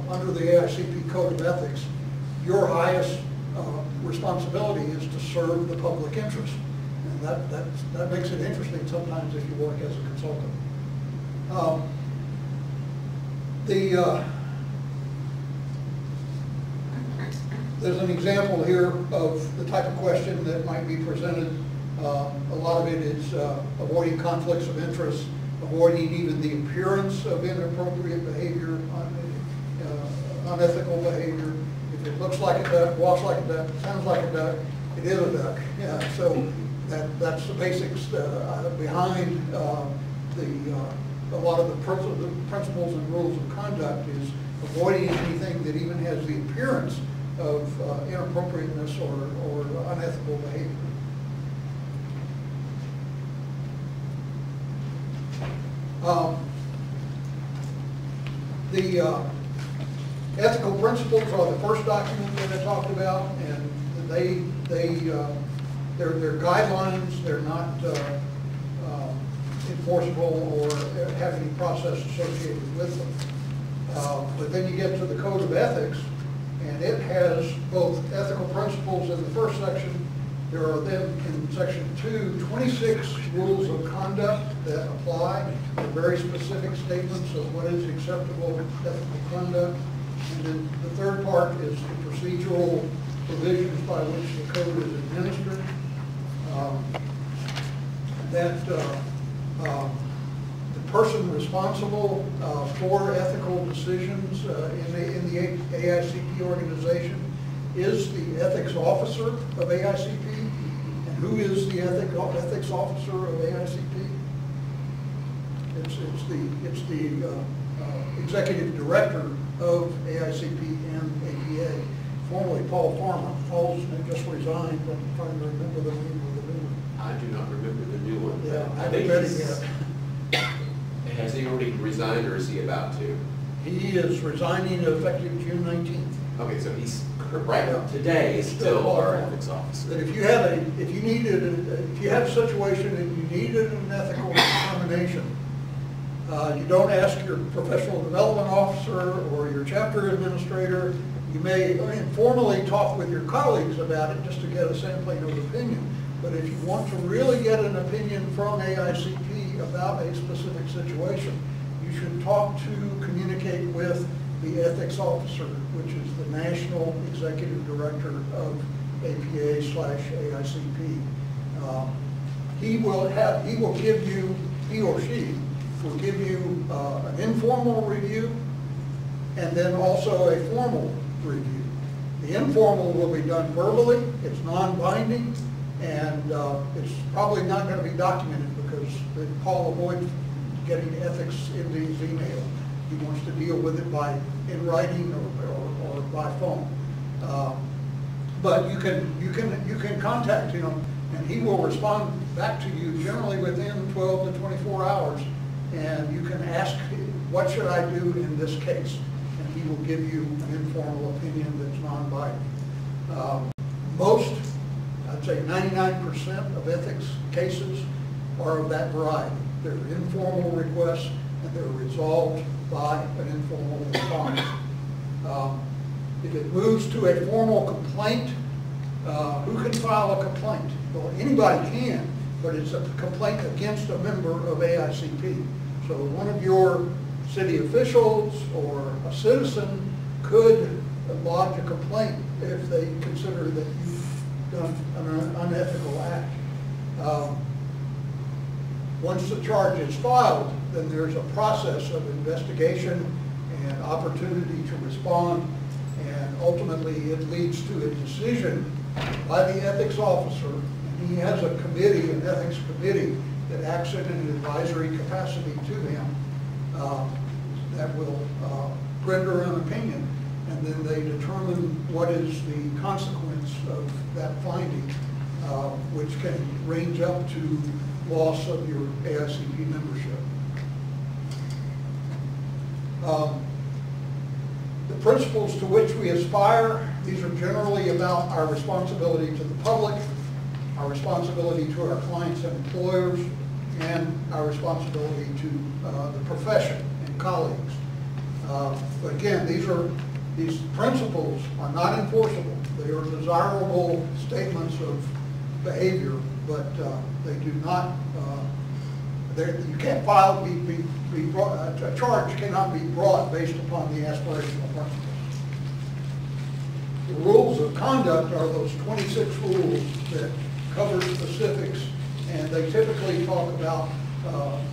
under the AICP Code of Ethics, your highest responsibility is to serve the public interest. And that makes it interesting sometimes if you work as a consultant. There's an example here of the type of question that might be presented. A lot of it is avoiding conflicts of interest, avoiding even the appearance of inappropriate behavior, unethical behavior. If it looks like a duck, walks like a duck, sounds like a duck, it is a duck. Yeah, so that's the basics behind a lot of the principles and rules of conduct is avoiding anything that even has the appearance of inappropriateness or unethical behavior. The ethical principles are the first document that I talked about, and they're guidelines. They're not enforceable or have any process associated with them. But then you get to the Code of Ethics, and it has both ethical principles in the first section. There are then in section 2, 26 rules of conduct that apply, very specific statements of what is acceptable ethical conduct. And then the third part is the procedural provisions by which the code is administered. The person responsible for ethical decisions in the AICP organization is the ethics officer of AICP. And who is the ethics officer of AICP? It's the executive director of AICP and APA, formerly Paul Farmer. Paul's just resigned, but I'm trying to remember the name of the new one. I do not remember the new one. Yeah, I think haven't met him yet. Has he already resigned, or is he about to? He is resigning effective June 19th. Okay, so he's right now today is still our ethics officer. But if you have a situation and you needed an ethical determination, you don't ask your professional development officer or your chapter administrator. You may informally talk with your colleagues about it just to get a sampling of opinion. But if you want to really get an opinion from AICP about a specific situation, you should talk to, communicate with the ethics officer, which is the National Executive Director of APA/AICP. He or she will give you an informal review and then also a formal review. The informal will be done verbally, it's non-binding, and it's probably not going to be documented because Paul avoids getting ethics into his email. He wants to deal with it in writing or by phone. But you can contact him and he will respond back to you generally within 12 to 24 hours, and you can ask, what should I do in this case? And he will give you an informal opinion that's non-binding. Most, I'd say 99% of ethics cases are of that variety. They're informal requests, and they're resolved by an informal response. If it moves to a formal complaint, who can file a complaint? Well, anybody can, but it's a complaint against a member of AICP. So one of your city officials or a citizen could lodge a complaint if they consider that you've done an unethical act. Once the charge is filed, then there's a process of investigation and opportunity to respond, and ultimately it leads to a decision by the ethics officer. And he has a committee, an ethics committee, that acts in an advisory capacity to him that will render an opinion, and then they determine what is the consequence of that finding, which can range up to loss of your AICP membership. The principles to which we aspire, these are generally about our responsibility to the public, our responsibility to our clients and employers, and our responsibility to the profession and colleagues. But again, these principles are not enforceable. They are desirable statements of behavior, but they do not, you can't file, a charge cannot be brought based upon the aspirational principles. The rules of conduct are those 26 rules that cover specifics, and they typically talk about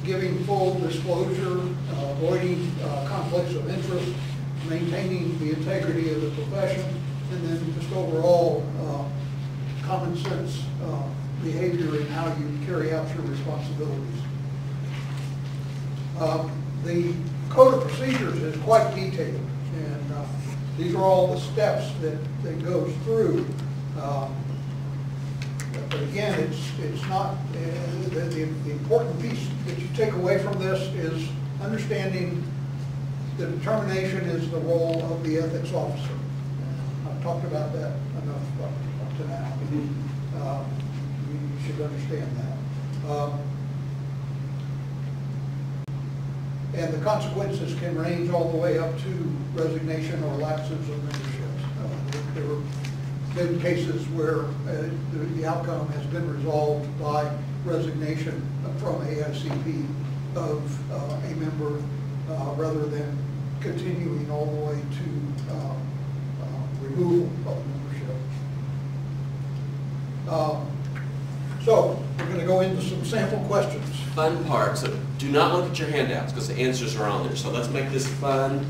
giving full disclosure, avoiding conflicts of interest, maintaining the integrity of the profession, and then just overall common sense behavior in how you carry out your responsibilities. The Code of Procedures is quite detailed, and these are all the steps that goes through. But again, it's not, the important piece that you take away from this is understanding the determination is the role of the ethics officer. I've talked about that enough up to now. You should understand that. And the consequences can range all the way up to resignation or lapses of membership. There were been cases where the outcome has been resolved by resignation from AICP of a member rather than continuing all the way to removal of membership. So we're going to go into some sample questions. Fun part, so do not look at your handouts because the answers are on there. So let's make this fun.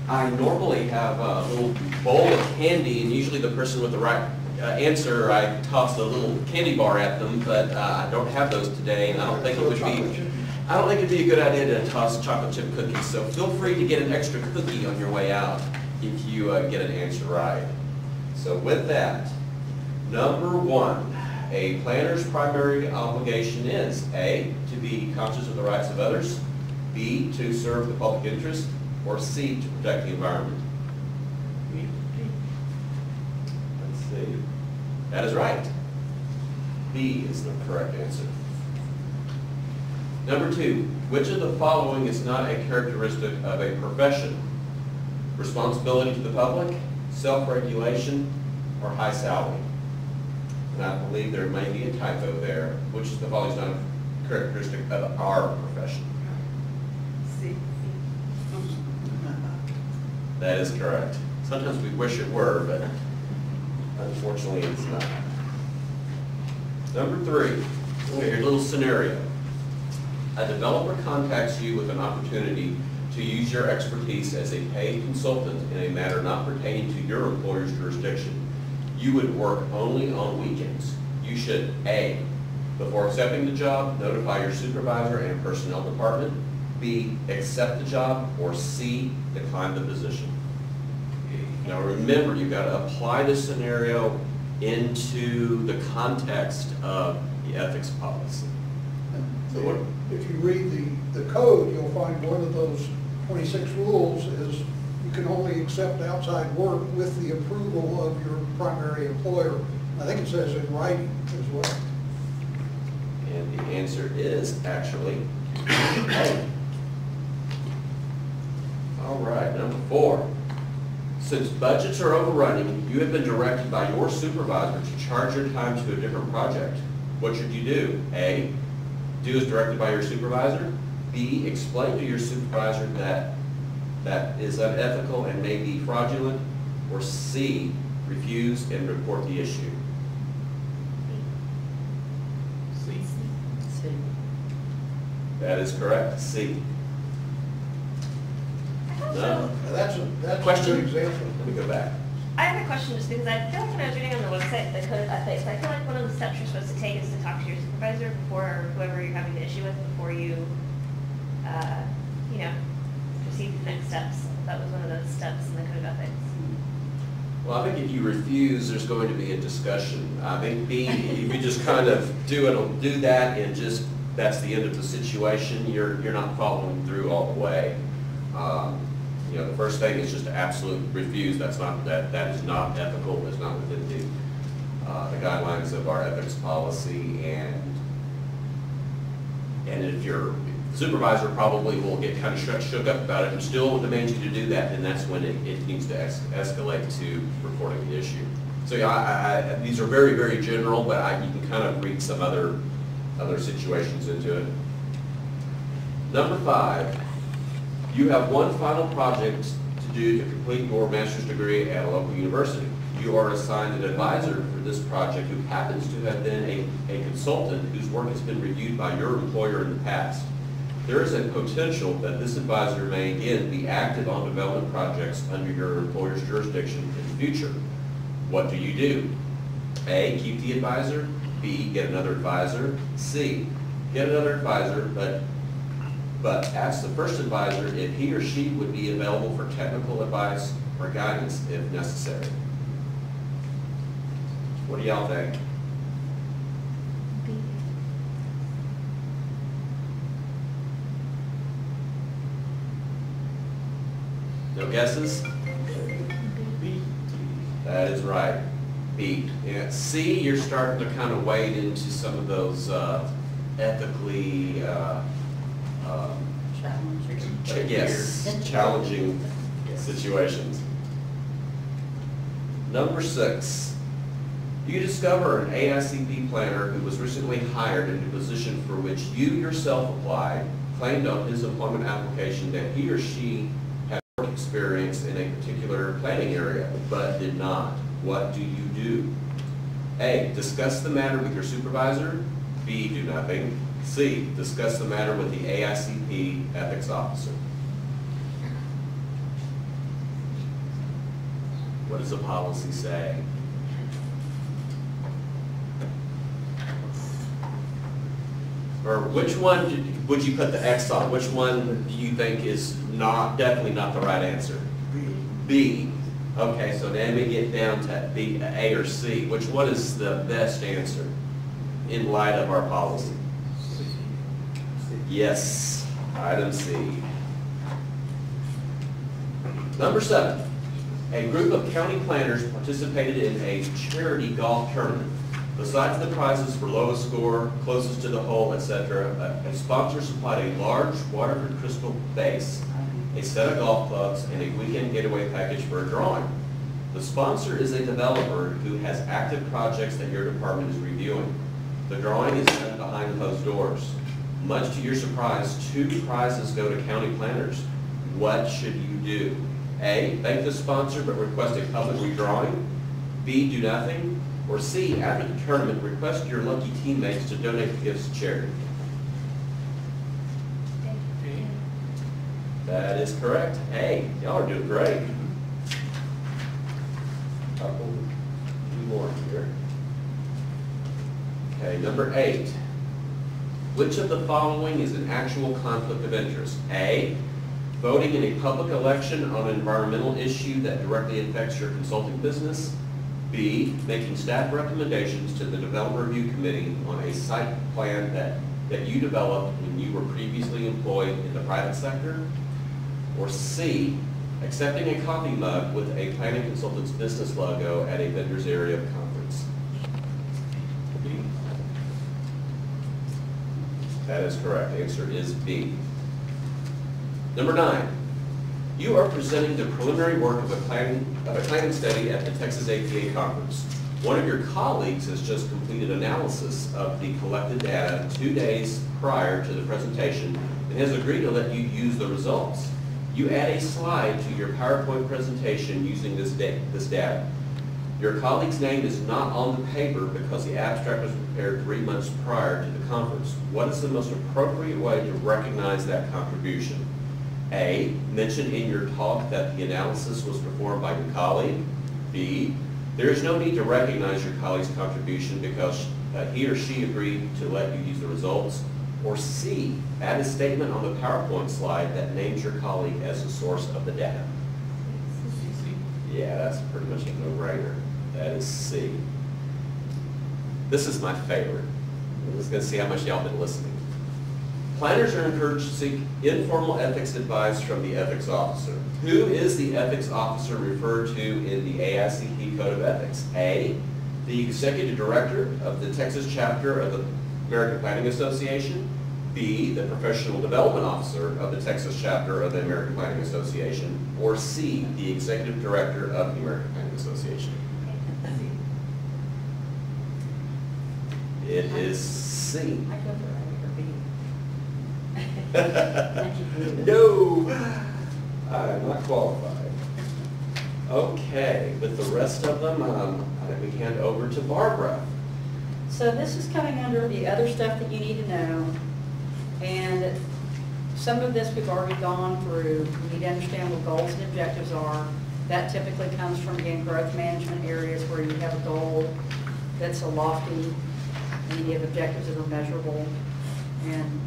I normally have a little bowl of candy, and usually the person with the right answer, I toss a little candy bar at them, but I don't have those today, and I don't think it'd be a good idea to toss chocolate chip cookies. So feel free to get an extra cookie on your way out if you get an answer right. So with that, number one, a planner's primary obligation is A, to be conscious of the rights of others, B, to serve the public interest, or C, to protect the environment. Let's see. That is right. B is the correct answer. Number two, which of the following is not a characteristic of a profession? Responsibility to the public, self-regulation, or high salary? And I believe there may be a typo there. Which of the following is not a characteristic of our profession? C. That is correct. Sometimes we wish it were, but unfortunately it's not. Number three, your little scenario. A developer contacts you with an opportunity to use your expertise as a paid consultant in a matter not pertaining to your employer's jurisdiction. You would work only on weekends. You should A, before accepting the job, notify your supervisor and personnel department, B, accept the job, or C, decline the position. Now remember, you've got to apply this scenario into the context of the ethics policy. So what, If you read the code, you'll find one of those 26 rules is you can only accept outside work with the approval of your primary employer. I think it says in writing as well. and the answer is actually A. All right, number 4. Since budgets are overrunning, you have been directed by your supervisor to charge your time to a different project. What should you do? A, do as directed by your supervisor. B, explain to your supervisor that that is unethical and may be fraudulent. Or C, refuse and report the issue. C. That is correct, C. No? Now, that's a Question? good example. Let me go back. I have a question just because I feel like when I was reading on the website, the code of ethics, I feel like one of the steps you're supposed to take is to talk to your supervisor before, or whoever you're having the issue with, before you, proceed to the next steps. That was one of those steps in the code of ethics. Well, I think if you refuse, there's going to be a discussion. I think B, if you just kind of do that and just, that's the end of the situation, you're not following through all the way. The first thing is just to absolute refuse. That is not ethical. It's not within the guidelines of our ethics policy, and if your supervisor probably will get kind of shook up about it and still demands you to do that, then that's when it needs to escalate to reporting the issue. So yeah, these are very, very general, but you can kind of read some other situations into it. Number 5. You have one final project to do to complete your master's degree at a local university. You are assigned an advisor for this project who happens to have been a consultant whose work has been reviewed by your employer in the past. There is a potential that this advisor may again be active on development projects under your employer's jurisdiction in the future. What do you do? A, keep the advisor. B, get another advisor. C, get another advisor, but ask the first advisor if he or she would be available for technical advice or guidance if necessary. What do y'all think? B. No guesses? B. That is right. B. Yeah. C, you're starting to kind of wade into some of those ethically challenging situations. Number 6, you discover an AICP planner who was recently hired in a position for which you yourself applied, claimed on his employment application that he or she had work experience in a particular planning area, but did not. What do you do? A, discuss the matter with your supervisor. B, do nothing. C, discuss the matter with the AICP ethics officer. What does the policy say? Or which one would you put the X on? Which one do you think is definitely not the right answer? B. Okay, so then we get down to B, A or C. Which one is the best answer in light of our policy? Yes, item C. Number 7, a group of county planners participated in a charity golf tournament. Besides the prizes for lowest score, closest to the hole, etc., a sponsor supplied a large Waterford crystal base, a set of golf clubs, and a weekend getaway package for a drawing. The sponsor is a developer who has active projects that your department is reviewing. The drawing is done behind closed doors. Much to your surprise, 2 prizes go to county planners. What should you do? A, thank the sponsor but request a public redrawing. B, do nothing. Or C, after the tournament, request your lucky teammates to donate the gifts to charity. That is correct. A, y'all are doing great. Couple, 2 more here. Okay, number 8. Which of the following is an actual conflict of interest? A, voting in a public election on an environmental issue that directly affects your consulting business. B, making staff recommendations to the Development Review Committee on a site plan that you developed when you were previously employed in the private sector. Or C, accepting a coffee mug with a planning consultant's business logo at a vendor's area of conference. B. That is correct. The answer is B. Number 9. You are presenting the preliminary work of a planning study at the Texas APA conference. One of your colleagues has just completed analysis of the collected data 2 days prior to the presentation and has agreed to let you use the results. You add a slide to your PowerPoint presentation using this data. Your colleague's name is not on the paper because the abstract was prepared 3 months prior to the conference. What is the most appropriate way to recognize that contribution? A, mention in your talk that the analysis was performed by your colleague. B, there is no need to recognize your colleague's contribution because he or she agreed to let you use the results. Or C, add a statement on the PowerPoint slide that names your colleague as the source of the data. Yeah, that's pretty much a no-brainer. That is C. This is my favorite. We're just going to see how much y'all been listening. Planners are encouraged to seek informal ethics advice from the ethics officer. Who is the ethics officer referred to in the AICP Code of Ethics? A, the executive director of the Texas chapter of the American Planning Association. B, the professional development officer of the Texas chapter of the American Planning Association. Or C, the executive director of the American Planning Association. It is C. I go for A or B. No, I'm not qualified. Okay, with the rest of them, I think we hand over to Barbara. So this is coming under the other stuff that you need to know. And some of this we've already gone through. You need to understand what goals and objectives are. That typically comes from, again, growth management areas where you have a goal that's a lofty, and you have objectives that are measurable. And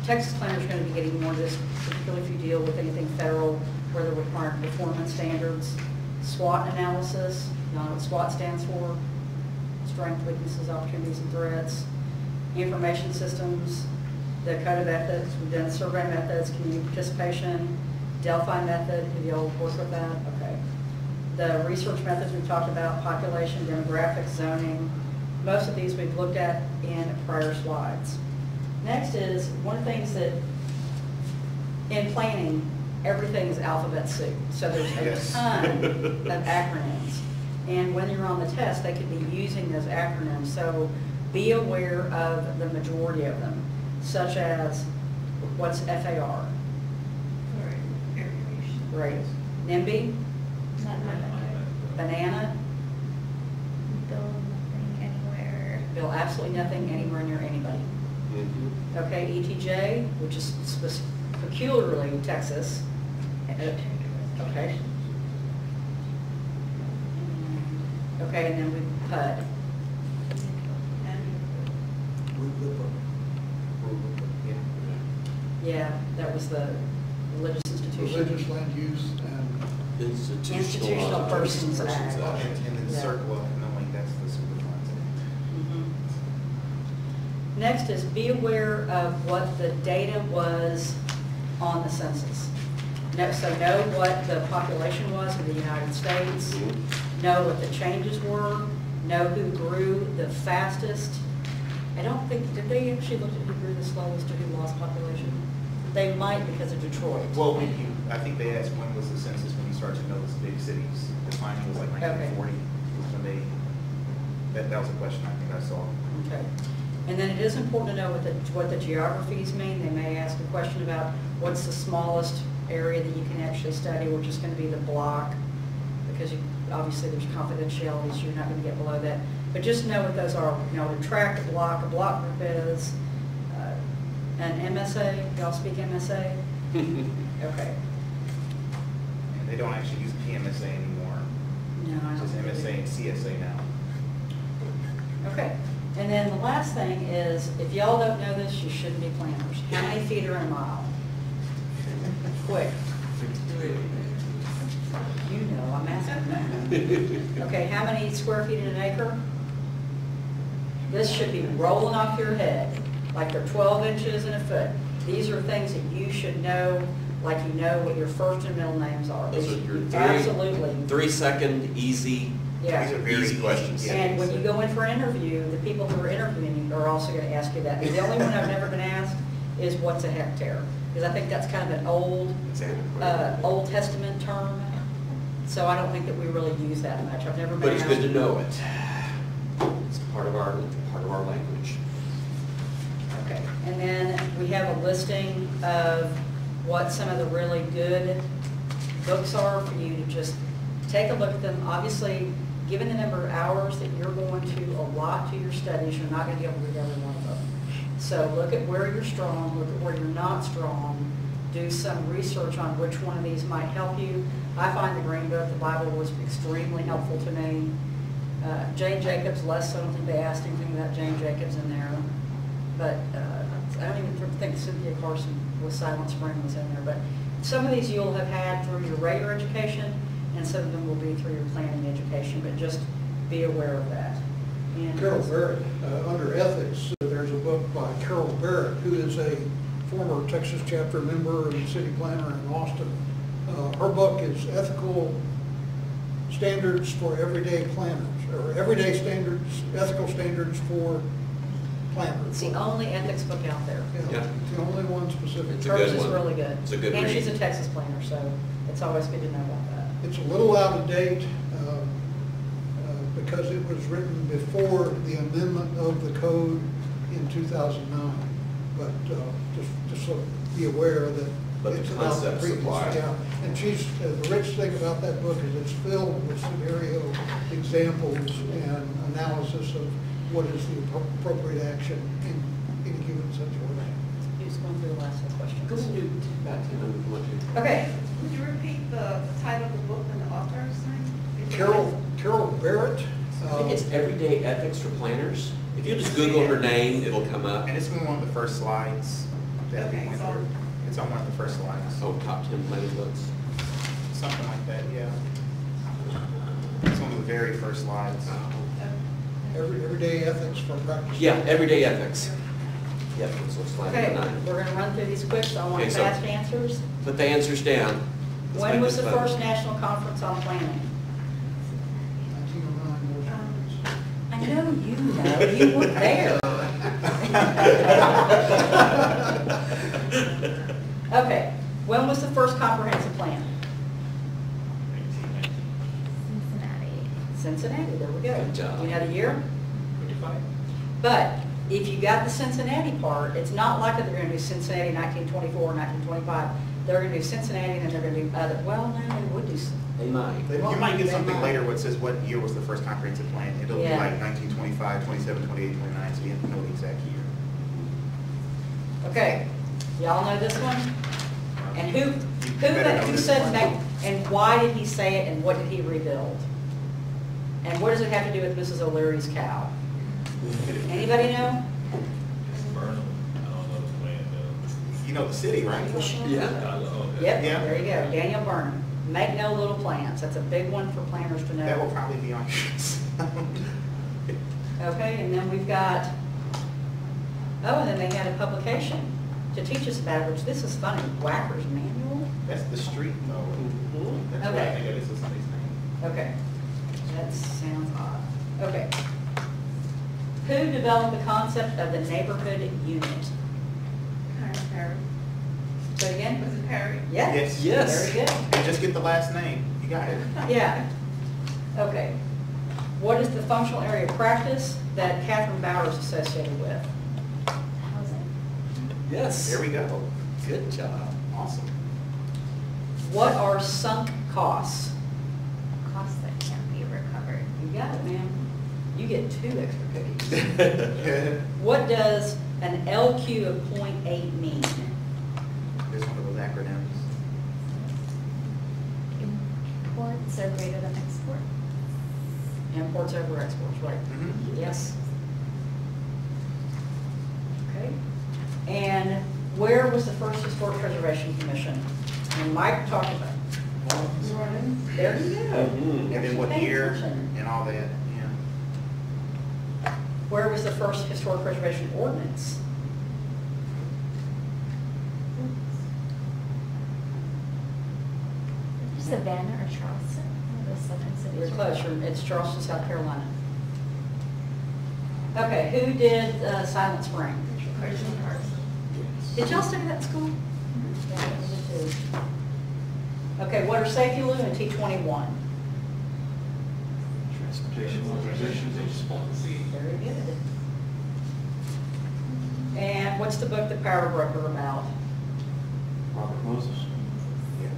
Texas planners are going to be getting more of this, particularly if you deal with anything federal where they're requiring performance standards. SWOT analysis, you know what SWOT stands for? Strengths, weaknesses, opportunities, and threats. Information systems, the code of ethics, we've done survey methods, community participation, Delphi method, have you all worked with that? Okay. The research methods we've talked about, population, demographics, zoning. Most of these we've looked at in prior slides. Next is one of the things that in planning, everything is alphabet soup. So there's a ton of acronyms. And when you're on the test, they could be using those acronyms. So be aware of the majority of them, such as what's FAR? Right. NIMBY? Banana? Build nothing anywhere. Build absolutely nothing anywhere near anybody. Mm-hmm. Okay, ETJ, which is peculiarly Texas. Okay. Okay, and then we PUD. Yeah, that was the religious institution. Religious land use and Institutional Persons Act. And the Yeah. circle of knowing that's the superfund. Next is be aware of what the data was on the census. So know what the population was in the United States, know what the changes were, know who grew the fastest. I don't think, did they actually look at who grew the slowest or who lost population? They might because of Detroit. Well, I think they asked when was the census when you started to notice big cities. The finding was like 1940 was when that was a question I think I saw. Okay. And then it is important to know what the geographies mean. They may ask a question about what's the smallest area that you can actually study, which is going to be the block, because obviously there's confidentiality, so you're not going to get below that. But just know what those are. You know, a tract, a block group is an MSA. Y'all speak MSA? Okay. And they don't actually use PMSA anymore. No, I It's don't just think MSA they and CSA now. Okay. And then the last thing is, if y'all don't know this, you shouldn't be planners. How many feet are in a mile? Quick. You know, I'm asking. Okay, how many square feet in an acre? This should be rolling off your head, like they're 12 inches in a foot. These are things that you should know, like you know what your first and middle names are. Those are your Absolutely. 3-second, easy, Yeah. These are very easy questions. And when you go in for an interview, the people who are interviewing you are also going to ask you that. The only one I've never been asked is what's a hectare? Because I think that's kind of an Old Testament term. So I don't think that we really use that much. I've never been but it's asked. good to know it. It's part of our language. Okay, and then we have a listing of what some of the really good books are for you to just take a look at them. Obviously, given the number of hours that you're going to allot to your studies, you're not going to be able to read every one of them. So look at where you're strong, look at where you're not strong, do some research on which one of these might help you. I find the Green Book, the Bible, was extremely helpful to me. Jane Jacobs, less so. I don't think they asked anything about Jane Jacobs in there. But I don't even think Cynthia Carson with Silent Spring was in there. But some of these you'll have had through your regular education, and some of them will be through your planning education. But just be aware of that. And Carol Barrett, under ethics, there's a book by Carol Barrett, who is a former Texas chapter member and city planner in Austin. Her book is Ethical Standards for Everyday Planners, or Everyday Standards, Ethical Standards for Planners. it's the only ethics book out there. Yeah. It's the only one specific. It's a Hers good is one. really good. It's a good And read. she's a Texas planner, so it's always good to know about that. It's a little out of date because it was written before the amendment of the code in 2009. But just so be aware that But the it's about the concepts previous. apply. Yeah. And the rich thing about that book is it's filled with scenario examples and analysis of what is the appropriate action in any given situation. Who's going through the last question? Go ahead and do back to them if you want to. Okay, Would you repeat the title of the book and the author's name? Carol Barrett. I think it's Everyday Ethics for Planners. If you just Google her name, it'll come up. And it's one of the first slides that we Okay, went so- through. It's on one of the first slides. Oh, top 10 planning books. Something like that, yeah. It's one of the very first slides. Everyday ethics for practice. Yeah, Everyday Ethics. Yep, so slide okay, number 9. we're gonna run through these quick, so I want Okay, so- fast answers. Put the answers down. Let's When make was this the fun. first National Conference on Planning? 1909 I know you know, you were there. Okay, when was the first comprehensive plan? Cincinnati, there we go. Good job. You know the year? But if you got the Cincinnati part, it's not likely they're gonna do Cincinnati 1924, 1925. They're gonna do Cincinnati, and then they're gonna do other, well, no, they would do. They might. You might get They something might. later where it says what year was the first comprehensive plan. It'll be Yeah. like 1925, 27, 28, 29, so you have to know the exact year. Okay, y'all know this one? And You better know who this said, one. and why did he say it, and what did he rebuild? And what does it have to do with Mrs. O'Leary's cow? Anybody know? Burnham, I don't know the plan though. You know the city, right? Yeah. Yep, Yeah. there you go, Daniel Burnham. Make no little plans, that's a big one for planners to That will know. probably be on yours. Okay, and then we've got, oh, and then they had a publication to teach us about it, which this is funny, Whacker's Manual? That's the street though. Mhm. That's what I Okay. think that is somebody's name. Okay, that sounds odd. Okay. Who developed the concept of the neighborhood unit? Perry. Say it again? Was it Perry? Yeah? Yes. Yes. Very good. And just get the last name. You got it. Yeah. Okay. What is the functional area of practice that Catherine Bauer is associated with? Housing. Yes. There we go. Good job. Awesome. What are sunk costs? Costs that can't be recovered. You got it, ma'am. You get 2 extra cookies. What does an LQ of 0.8 mean? There's one of those acronyms. Imports are greater than export. Imports over exports, right? Mhm. Yes. Okay. And where was the first Historic Preservation Commission? And Mike talked about it. Jordan. There you go. Mhm. And then what Pay year attention. and all that, yeah. Where was the first historic preservation ordinance? Savannah or Charleston? One of those southern cities. You're close, it's Charleston, South Carolina. Okay, who did Silent Spring? Christian Carson. Did y'all study that in school? Yeah, we did too. Okay, water safety law and T21. Transportation organizations and response. Very good. And what's the book, The Power Broker, about? Robert Moses. Yeah.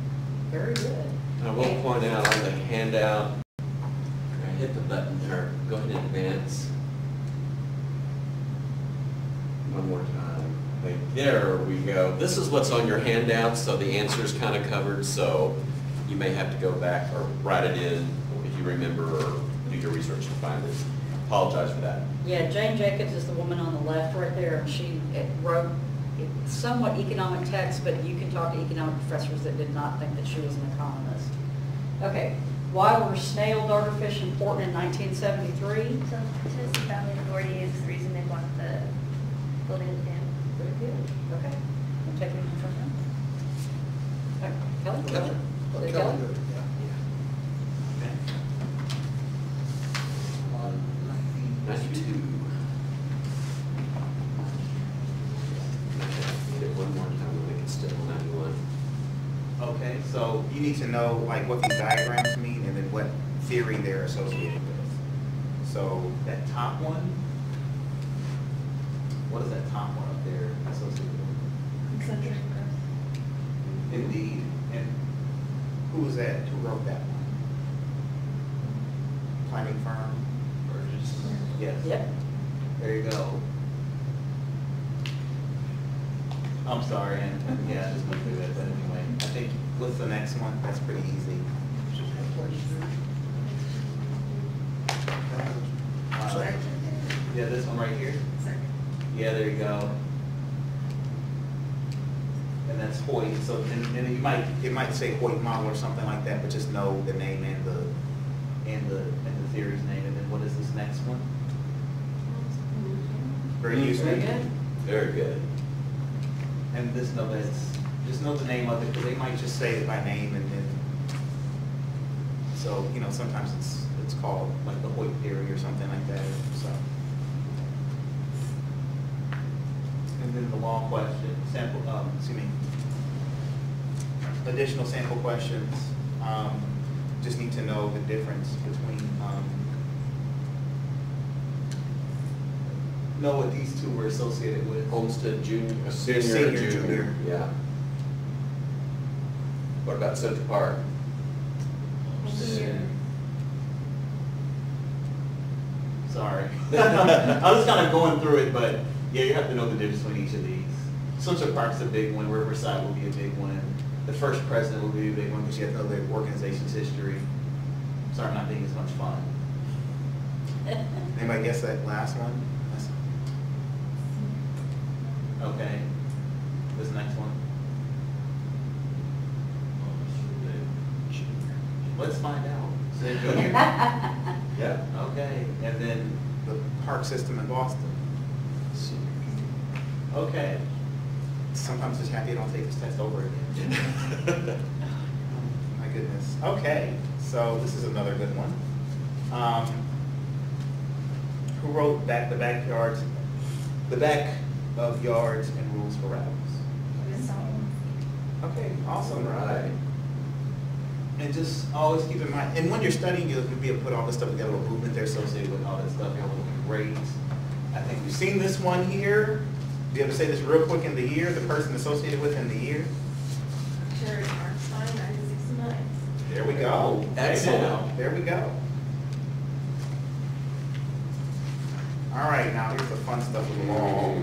Very good. I will point out on the handout, I hit the button there, go ahead and advance. One more time. There we go. This is what's on your handout, so the answer is kind of covered, so you may have to go back or write it in if you remember or do your research to find it. Apologize for that. Yeah, Jane Jacobs is the woman on the left right there, and she wrote somewhat economic text, but you can talk to economic professors that did not think that she was an economist. Okay, why were snail darterfish important in 1973? So Tennessee Valley Authority is the reason they bought the building of the dam. Very good, okay. I'm taking it from them. Kelly? Kelly. Was it Kelly Kelly? did it, yeah. Okay. 92. Hit it one more time, we'll make it still 91. Okay, so you need to know like what these diagrams mean and then what theory they're associated with. So that top one, what is that top one up there associated with? Concentric growth. Indeed. And who was that? Who wrote that one? Planning firm? Or just? Yes. Yep. There you go. I'm sorry, and yeah, I just went through that, but anyway, I think, what's the next one? That's pretty easy. Yeah, this one right here? Yeah, there you go. And that's Hoyt, so, and it might say Hoyt model or something like that, but just know the name and the theory's name, and then what is this next one? Very useful. Very good. Very good. And just know the name of it, because they might just say it by name and then, so, you know, sometimes it's called like the Hoyt theory or something like that, so. And then the law question, additional sample questions, just need to know the difference between, know what these two were associated with. Homestead junior, Senior, senior, junior. junior, yeah. What about Central Park? Senior. Sorry. I was kind of going through it, but yeah, you have to know the difference between each of these. Central Park's a big one, Riverside will be a big one. The first president will be a big one because you have to know the organization's history. Sorry, I'm not being as much fun. Anybody guess that last one? Okay. This next one. Let's find out. Is it junior? Yeah. Okay, and then the park system in Boston. Okay. Sometimes just happy I don't take this test over again. My goodness. Okay, so this is another good one. Who wrote the back of yards and rules for rabbits? Okay, awesome. All right. And just always keep in mind, and when you're studying, you'll be able to put all this stuff together, what movement they're associated with, all that stuff, it will be great. I think we've seen this one here. Be able to say this real quick in the year, the person associated with in the year? Sure, Einstein, 1969. There we go. Excellent. There we go. All right, now here's the fun stuff with the law.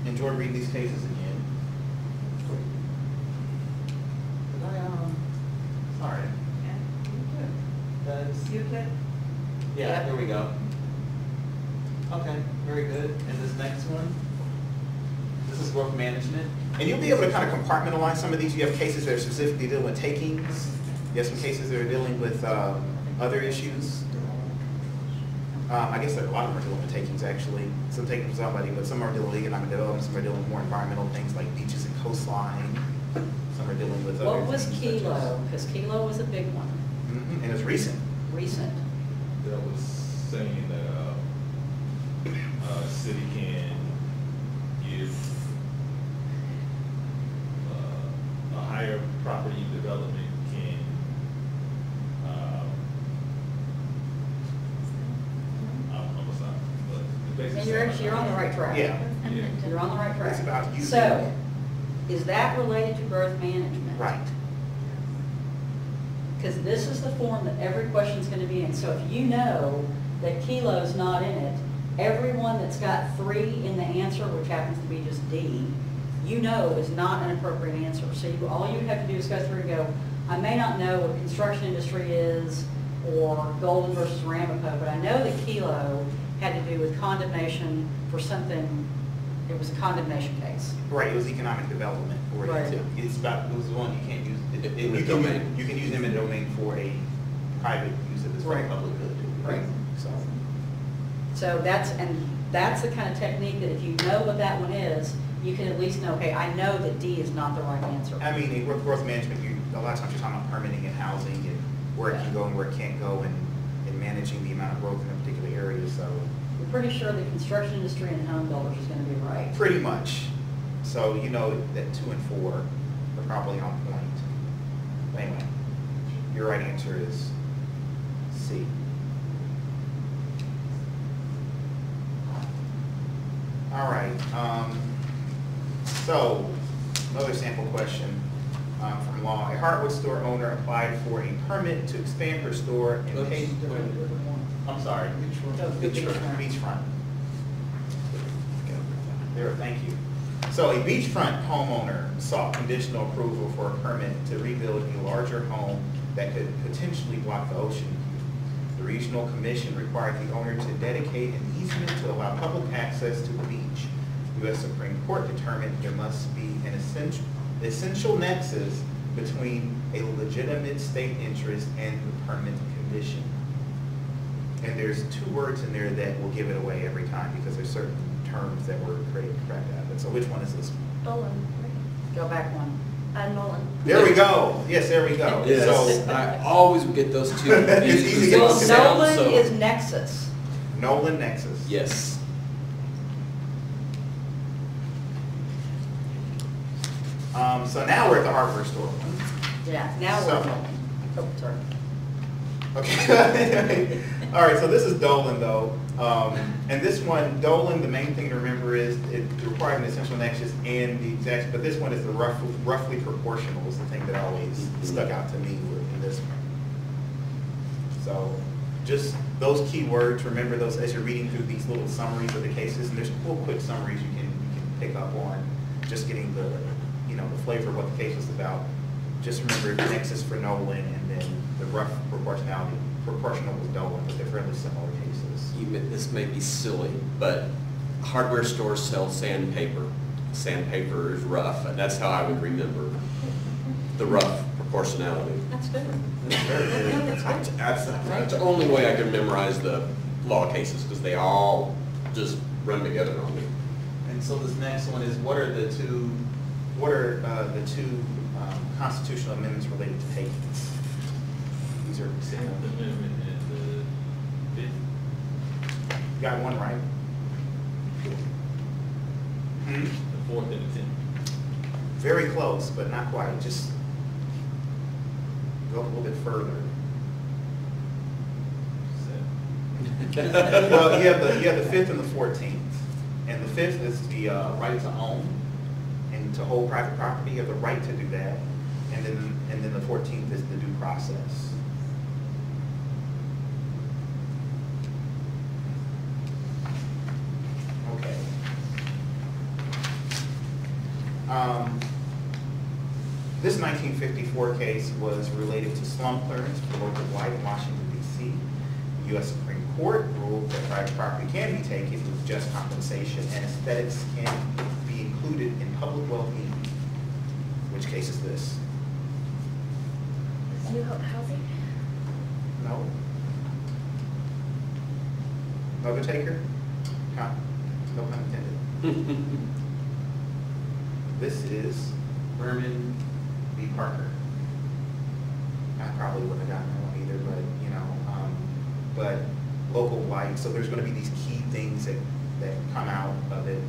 Enjoy reading these cases again. Did I, sorry. That's, Euclid. yeah, there we go. Okay, very good. And this next one? This is growth management. And you'll be able to kind of compartmentalize some of these. You have cases that are specifically dealing with takings. You have some cases that are dealing with other issues. I guess a lot of them are dealing with takings, actually. Some taking from somebody, but some are dealing with economic development. Some are dealing with more environmental things like beaches and coastline. Some are dealing with other What was things such Kilo? Because Kilo was a big one, as- And it's recent. recent. That was saying that, city can give, a higher property development can, I'm sorry, but it basically. And you're actually, you're on the right track. Yeah. Yeah. You're on the right track. It's about using- So, is that related to growth management? Right. Because this is the form that every question's gonna be in. So if you know that Kilo's not in it, everyone that's got 3 in the answer, which happens to be just D, you know is not an appropriate answer. So all you have to do is go through and go, I may not know what construction industry is or Golden versus Ramapo, but I know that Kilo had to do with condemnation for something, it was a condemnation case. Right, it was economic development. Right. It's about, it was the one you can't use, Eminent domain. you can use eminent domain for a private use of this for Right. public good. Right. So, So that's the kind of technique that if you know what that one is, you can at least know, okay, I know that D is not the right answer. I mean, in growth management, a lot of times you're talking about permitting and housing and where it can go and where it can't go and managing the amount of growth in a particular area, so. I'm pretty sure the construction industry and home builders is gonna be right. Pretty much. So you know that 2 and 4 are probably on point. But anyway, your right answer is C. All right. So another sample question from law. A hardwood store owner applied for a permit to expand her store and paid. I'm sorry. Beachfront. There, thank you. So a beachfront homeowner sought conditional approval for a permit to rebuild a larger home that could potentially block the ocean view. The regional commission required the owner to dedicate an easement to allow public access to the beach. The U.S. Supreme Court determined there must be an essential nexus between a legitimate state interest and the permit condition. And there's 2 words in there that will give it away every time because there's certain terms that were created to crack out of it. So which one is this? Nolan, Go back one. Nolan. There we go. Yes, there we go. Yes, So I always would get those two. It's easy to get Well, those down, Nolan is Nexus. Nolan Nexus. Yes. So now we're at the hardware store. Yeah, now we're So- Nolan. Oh, sorry. Okay. All right, so this is Dolan though. And this one, Dolan, the main thing to remember is it requires an essential nexus and the exact, but this one is the roughly proportional is the thing that always stuck out to me in this one. So just those key words, remember those as you're reading through these little summaries of the cases, and there's cool quick summaries you can pick up on, just getting the the flavor of what the case was about. Just remember nexus for Nolan and then the rough proportional was Dolan, but they're fairly similar cases. This may be silly, but hardware stores sell sandpaper. Sandpaper is rough, and that's how I would remember the rough proportionality. That's good. That's the only way I can memorize the law cases, because they all just run together on me. And so this next one is what are the two constitutional amendments related to takings? These are Tenth Amendment and the 5th, you got one right. Hmm? the 4th and the 10th. Very close, but not quite. Just go a little bit further. 7th. Well, you have the 5th and the 14th. And the 5th is the right to own and to hold private property. You have the right to do that. And then the 14th is the due process. Okay. This 1954 case was related to slum clearance for local blight in Washington, D.C. The U.S. Supreme Court ruled that private property can be taken with just compensation and aesthetics can be included included in public well-being, which case is this? New Hope Housing? No. Another taker? Huh. No pun intended. This is Berman v. Parker. I probably wouldn't have gotten that one either, but, you know, but local light, so there's gonna be these key things that come out of it.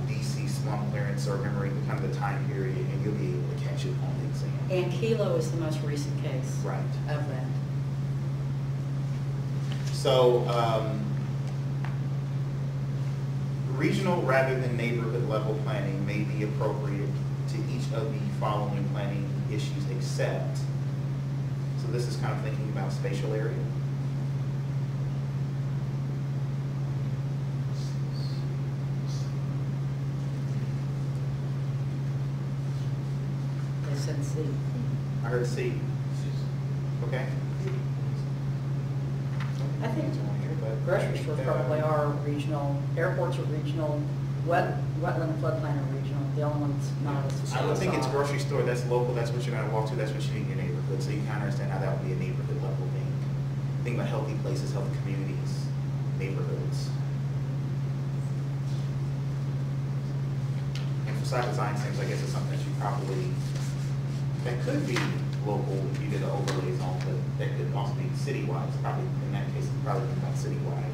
DC slum clearance, or memory, kind of the time period, and you'll be able to catch it on the exam. And Kilo is the most recent case. Right. Of that. So, regional rather than neighborhood level planning may be appropriate to each of the following planning issues except, so this is kind of thinking about spatial area. They said C. I heard C. Okay. I think It's on here, but- grocery stores probably are regional, airports are regional, wetland and floodplain are regional. The only one's not is. I would think it's grocery store, that's local, that's what you're gonna walk to, that's what you need in your neighborhood, so you kind of understand how that would be a neighborhood level thing. Think about healthy places, healthy communities, neighborhoods. And facade design seems like it's something that you probably, that could be local if you did an overlay zone, but that could also be citywide. It's probably, in that case, it's probably about citywide.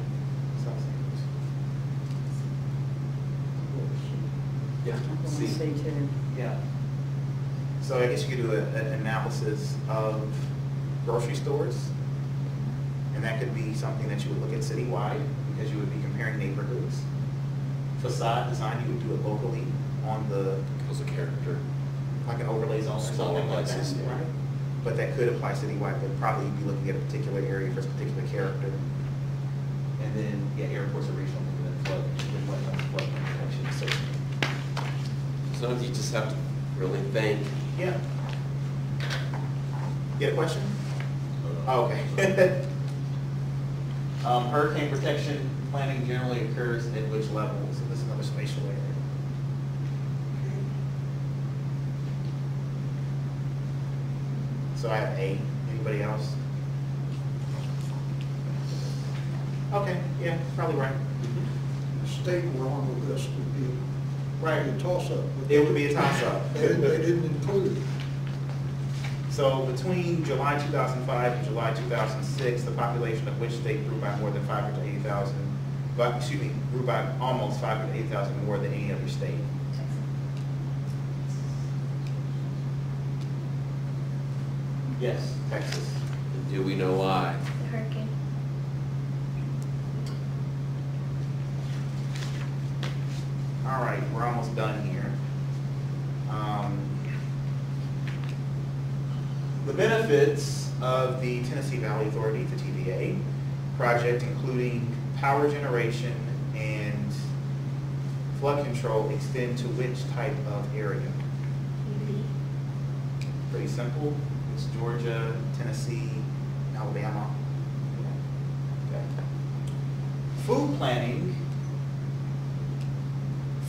Yeah. I'm See. going to C too. Yeah. So I guess you could do an analysis of grocery stores, and that could be something that you would look at citywide, because you would be comparing neighborhoods. Facade design, you would do it locally on the, As a character. like an overlay zone or Smaller something like that. places, yeah. Right. But that could apply citywide, but probably you'd be looking at a particular area for a particular character. And then, yeah, airports are regional, and then flood protection. So, Sometimes you just have to really think. yeah. You got a question? Oh, okay. Hurricane protection planning generally occurs at which level? So this is another spatial area. So I have A. Anybody else? Okay, yeah, probably right. The state were on the list would be Right. a toss-up. It would be a toss-up. They didn't include it. So between July 2005 and July 2006, the population of which state grew by more than 580,000, but, excuse me, grew by almost 580,000 more than any other state. Yes, Texas. Do we know why? The hurricane. All right, we're almost done here. The benefits of the Tennessee Valley Authority, the TVA, project including power generation and flood control extend to which type of area? Pretty simple. It's Georgia, Tennessee, Alabama. Okay. Food planning.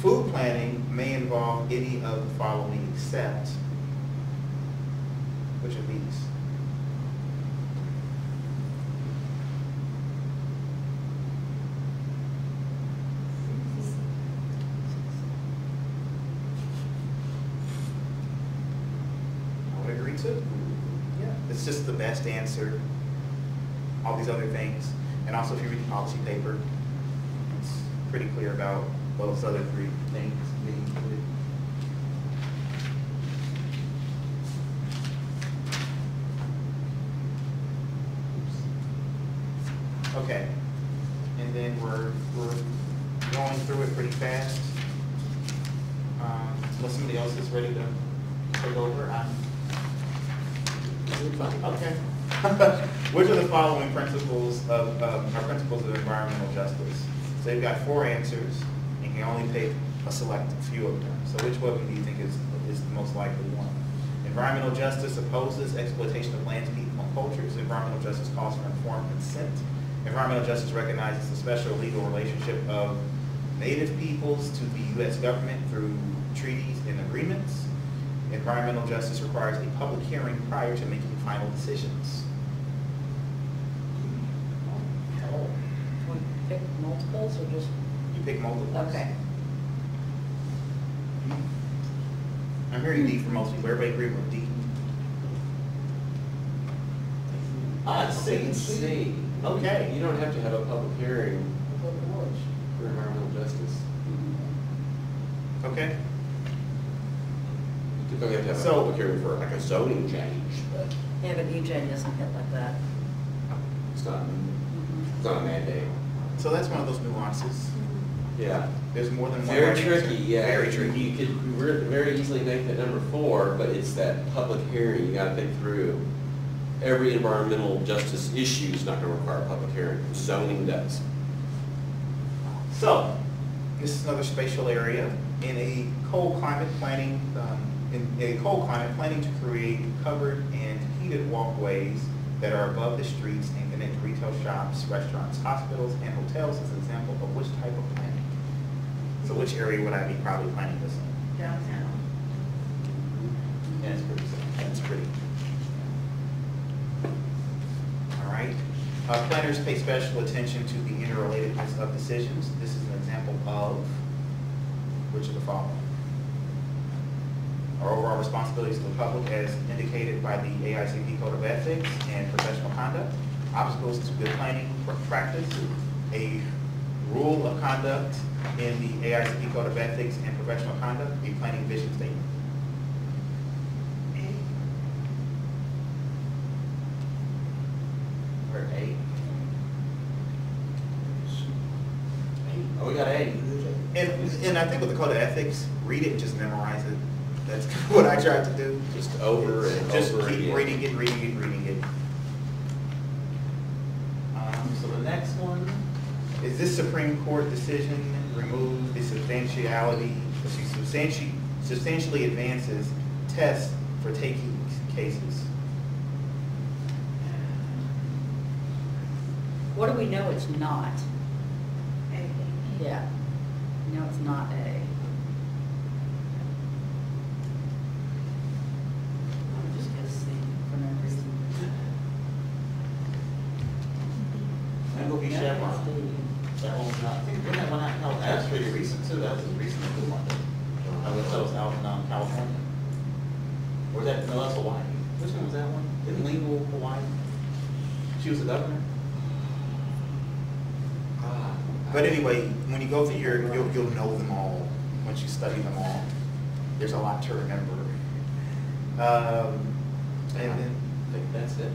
Food planning may involve any of the following except, which of these? I would agree to. Yeah, it's just the best answer. All these other things. And also if you read the policy paper, it's pretty clear about those other three things being included. Okay, and then we're going through it pretty fast. Unless somebody else is ready to take over, okay. Which are the following principles of environmental justice? So you've got 4 answers, and you can only pick a select few of them. So which one do you think is the most likely one? Environmental justice opposes exploitation of lands, people, and cultures. Environmental justice calls for informed consent. Environmental justice recognizes the special legal relationship of Native peoples to the U.S. government through treaties, and agreements. Environmental justice requires a public hearing prior to making final decisions. Can we pick multiples or just, You pick multiple. okay. I'm hearing D for most people. Everybody agree with D? C. Okay. You don't have to have a public hearing for environmental justice. Okay. You typically have to have a So- public hearing for like a zoning change, but Yeah, but EJ doesn't hit like that. it's not a mandate. So that's one of those nuances. Yeah. There's more than one. Very right answer. tricky, yeah. Very tricky. You could very easily make that number 4, but it's that public hearing, you gotta think through. Every environmental justice issue is not gonna require a public hearing. Zoning does. So, this is another spatial area. In a cold climate, planning to create covered and heated walkways that are above the streets and connect retail shops, restaurants, hospitals, and hotels is an example of which type of planning. So which area would I be probably planning this in? Downtown. Yeah, it's pretty simple. That's pretty. All right. Planners pay special attention to the interrelatedness of decisions. This is an example of which of the following? Our overall responsibilities to the public as indicated by the AICP Code of Ethics and Professional Conduct. Obstacles to good planning practice. A rule of conduct in the AICP Code of Ethics and Professional Conduct. A planning vision statement. Or A. Oh, we got A. And I think with the Code of Ethics, read it and just memorize it. That's what I tried to do. Just over and Just over keep again. reading it, reading it, reading it. So the next one, is this Supreme Court decision remove the substantially advances test for taking cases? What do we know it's not? A. Yeah. No, it's not A. I'm just gonna see for no reason. That will be Chevron. That one's not, I think, wasn't that one out in California? That's pretty recent too, that was a recent one. That was out in California. Or was that, no, that's Hawaii. Which one was that one? Didn't Lingle Hawaii? She was the governor? But anyway, when you go through you'll know them all, once you study them all. There's a lot to remember. And then, I think that's it.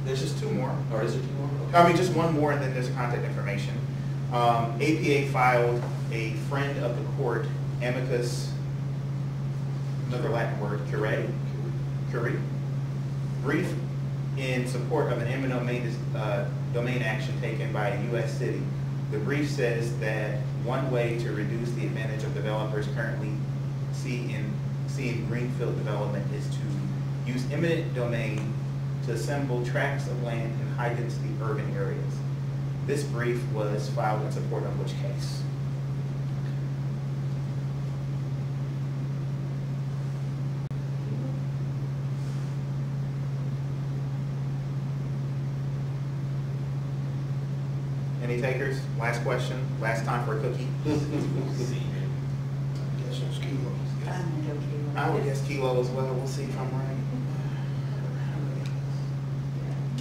there's just 2 more. Or is there 2 more? I mean, just one more, and then there's contact information. APA filed a friend of the court, amicus, another Latin word, curiae, brief in support of an eminent domain action taken by a U.S. city. The brief says that one way to reduce the advantage of developers currently seeing greenfield development is to use eminent domain to assemble tracts of land in high-density urban areas. This brief was filed in support of which case? Any takers? Last question, last time for a cookie. Guess it's kilo. I'm gonna go Kilo. I would guess kilo as well, we'll see if I'm right.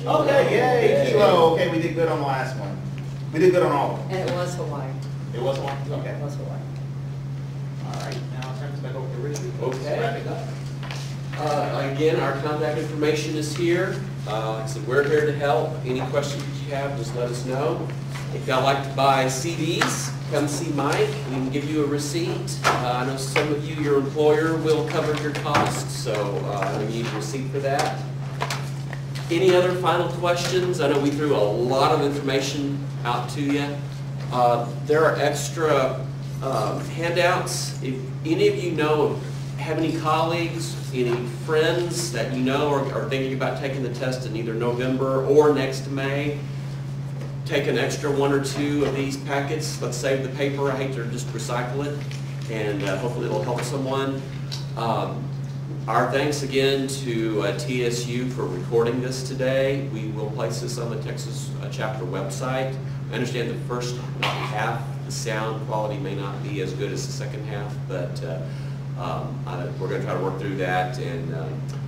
Yeah. Okay, yay, kilo, okay, we did good on the last one. We did good on all of them. And it was Hawaii. It was one? Yeah, Okay. it was Hawaii. All right, now I'll turn this back over to Richard. Okay. Wrap it up. Again, our contact information is here. Like I said, we're here to help. Any questions that you have, just let us know. If y'all like to buy CDs, come see Mike. We can give you a receipt. I know some of you, your employer will cover your costs, so we need a receipt for that. Any other final questions? I know we threw a lot of information out to you. There are extra handouts. If any of you have any colleagues, any friends that you know are thinking about taking the test in either November or next May, take an extra 1 or 2 of these packets. Let's save the paper. I hate to just recycle it. and hopefully it'll help someone. Our thanks again to TSU for recording this today. We will place this on the Texas chapter website. I understand the first half, the sound quality may not be as good as the second half, but we're going to try to work through that, and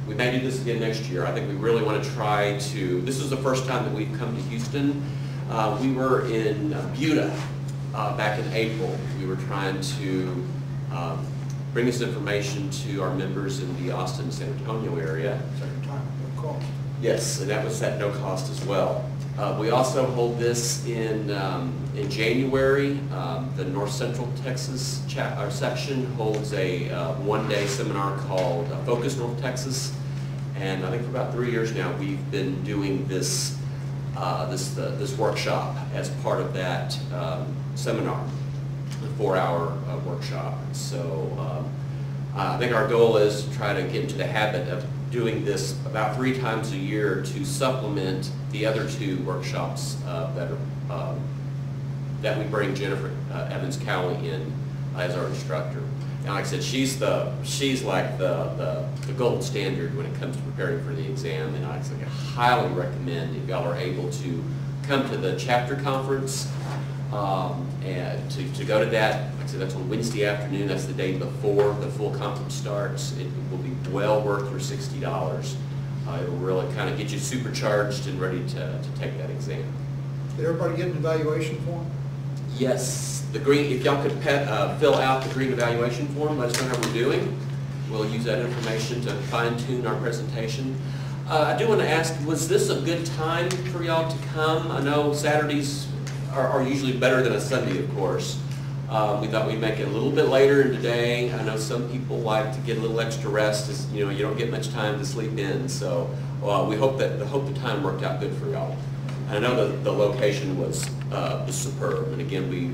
we may do this again next year. I think we really want to try to, this is the first time that we've come to Houston. We were in Buda back in April. We were trying to bring this information to our members in the Austin, San Antonio area. Second time, no cost. Yes, and that was at no cost as well. We also hold this in January. The North Central Texas section holds a one-day seminar called Focus North Texas, and I think for about 3 years now we've been doing this this workshop as part of that seminar, the 4-hour workshop. So I think our goal is to try to get into the habit of doing this about 3 times a year to supplement the other 2 workshops that we bring Jennifer Evans-Cowley in as our instructor. And like I said, she's like the gold standard when it comes to preparing for the exam, and I highly recommend if y'all are able to come to the chapter conference and to go to that. Like I said, that's on Wednesday afternoon. That's the day before the full conference starts. It will be well worth your $60. It'll really kind of get you supercharged and ready to take that exam. Did everybody get an evaluation form? Yes, the green. If y'all could fill out the green evaluation form, let us know how we're doing. We'll use that information to fine-tune our presentation. I do want to ask, was this a good time for y'all to come? I know Saturdays are usually better than a Sunday, of course. We thought we'd make it a little bit later in the day. I know some people like to get a little extra rest, as you know, you don't get much time to sleep in. So we hope the time worked out good for y'all. And I know the location was superb. And again, we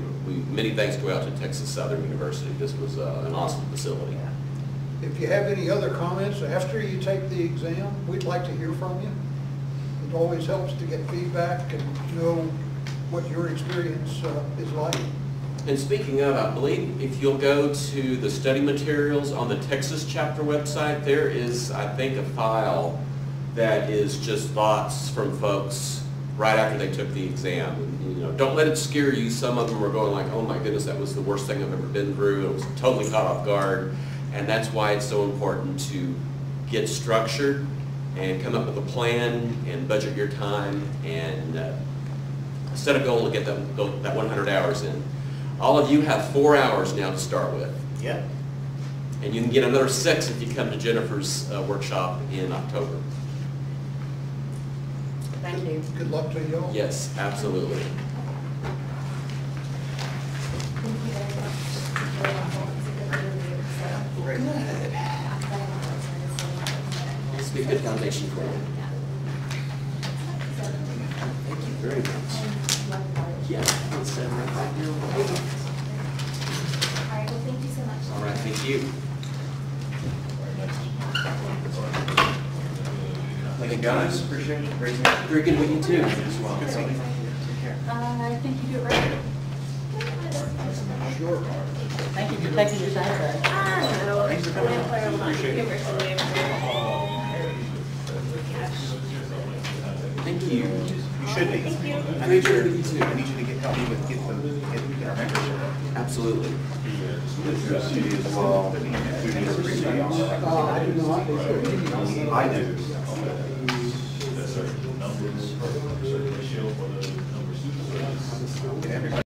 many thanks go out to Texas Southern University. This was an awesome facility. If you have any other comments after you take the exam, we'd like to hear from you. It always helps to get feedback and know what your experience is like. And speaking of, I believe if you'll go to the study materials on the Texas chapter website, there is, I think, a file that is just thoughts from folks right after they took the exam. And, you know, don't let it scare you. Some of them are going like, oh my goodness, that was the worst thing I've ever been through. It was totally caught off guard. And that's why it's so important to get structured and come up with a plan and budget your time and set a goal to get that 100 hours in. All of you have 4 hours now to start with. Yeah. And you can get another 6 if you come to Jennifer's workshop in October. Thank you. Good luck to you all. Yes, absolutely. Great. This will be a good foundation for you. Thank you very much. Yeah, it's right back here. All right, well, thank you so much. All right, thank you. Thank you, guys. Appreciate it. Very good with you too. Good seeing you. Take care. I think you do it right. Sure. Thank you for taking your time today. I know. Thanks for coming. Thank you. You should be. Thank you. I need you to help me with get our membership. Absolutely. I do not. I do. Certain numbers, certain ratio for the numbers. Everybody.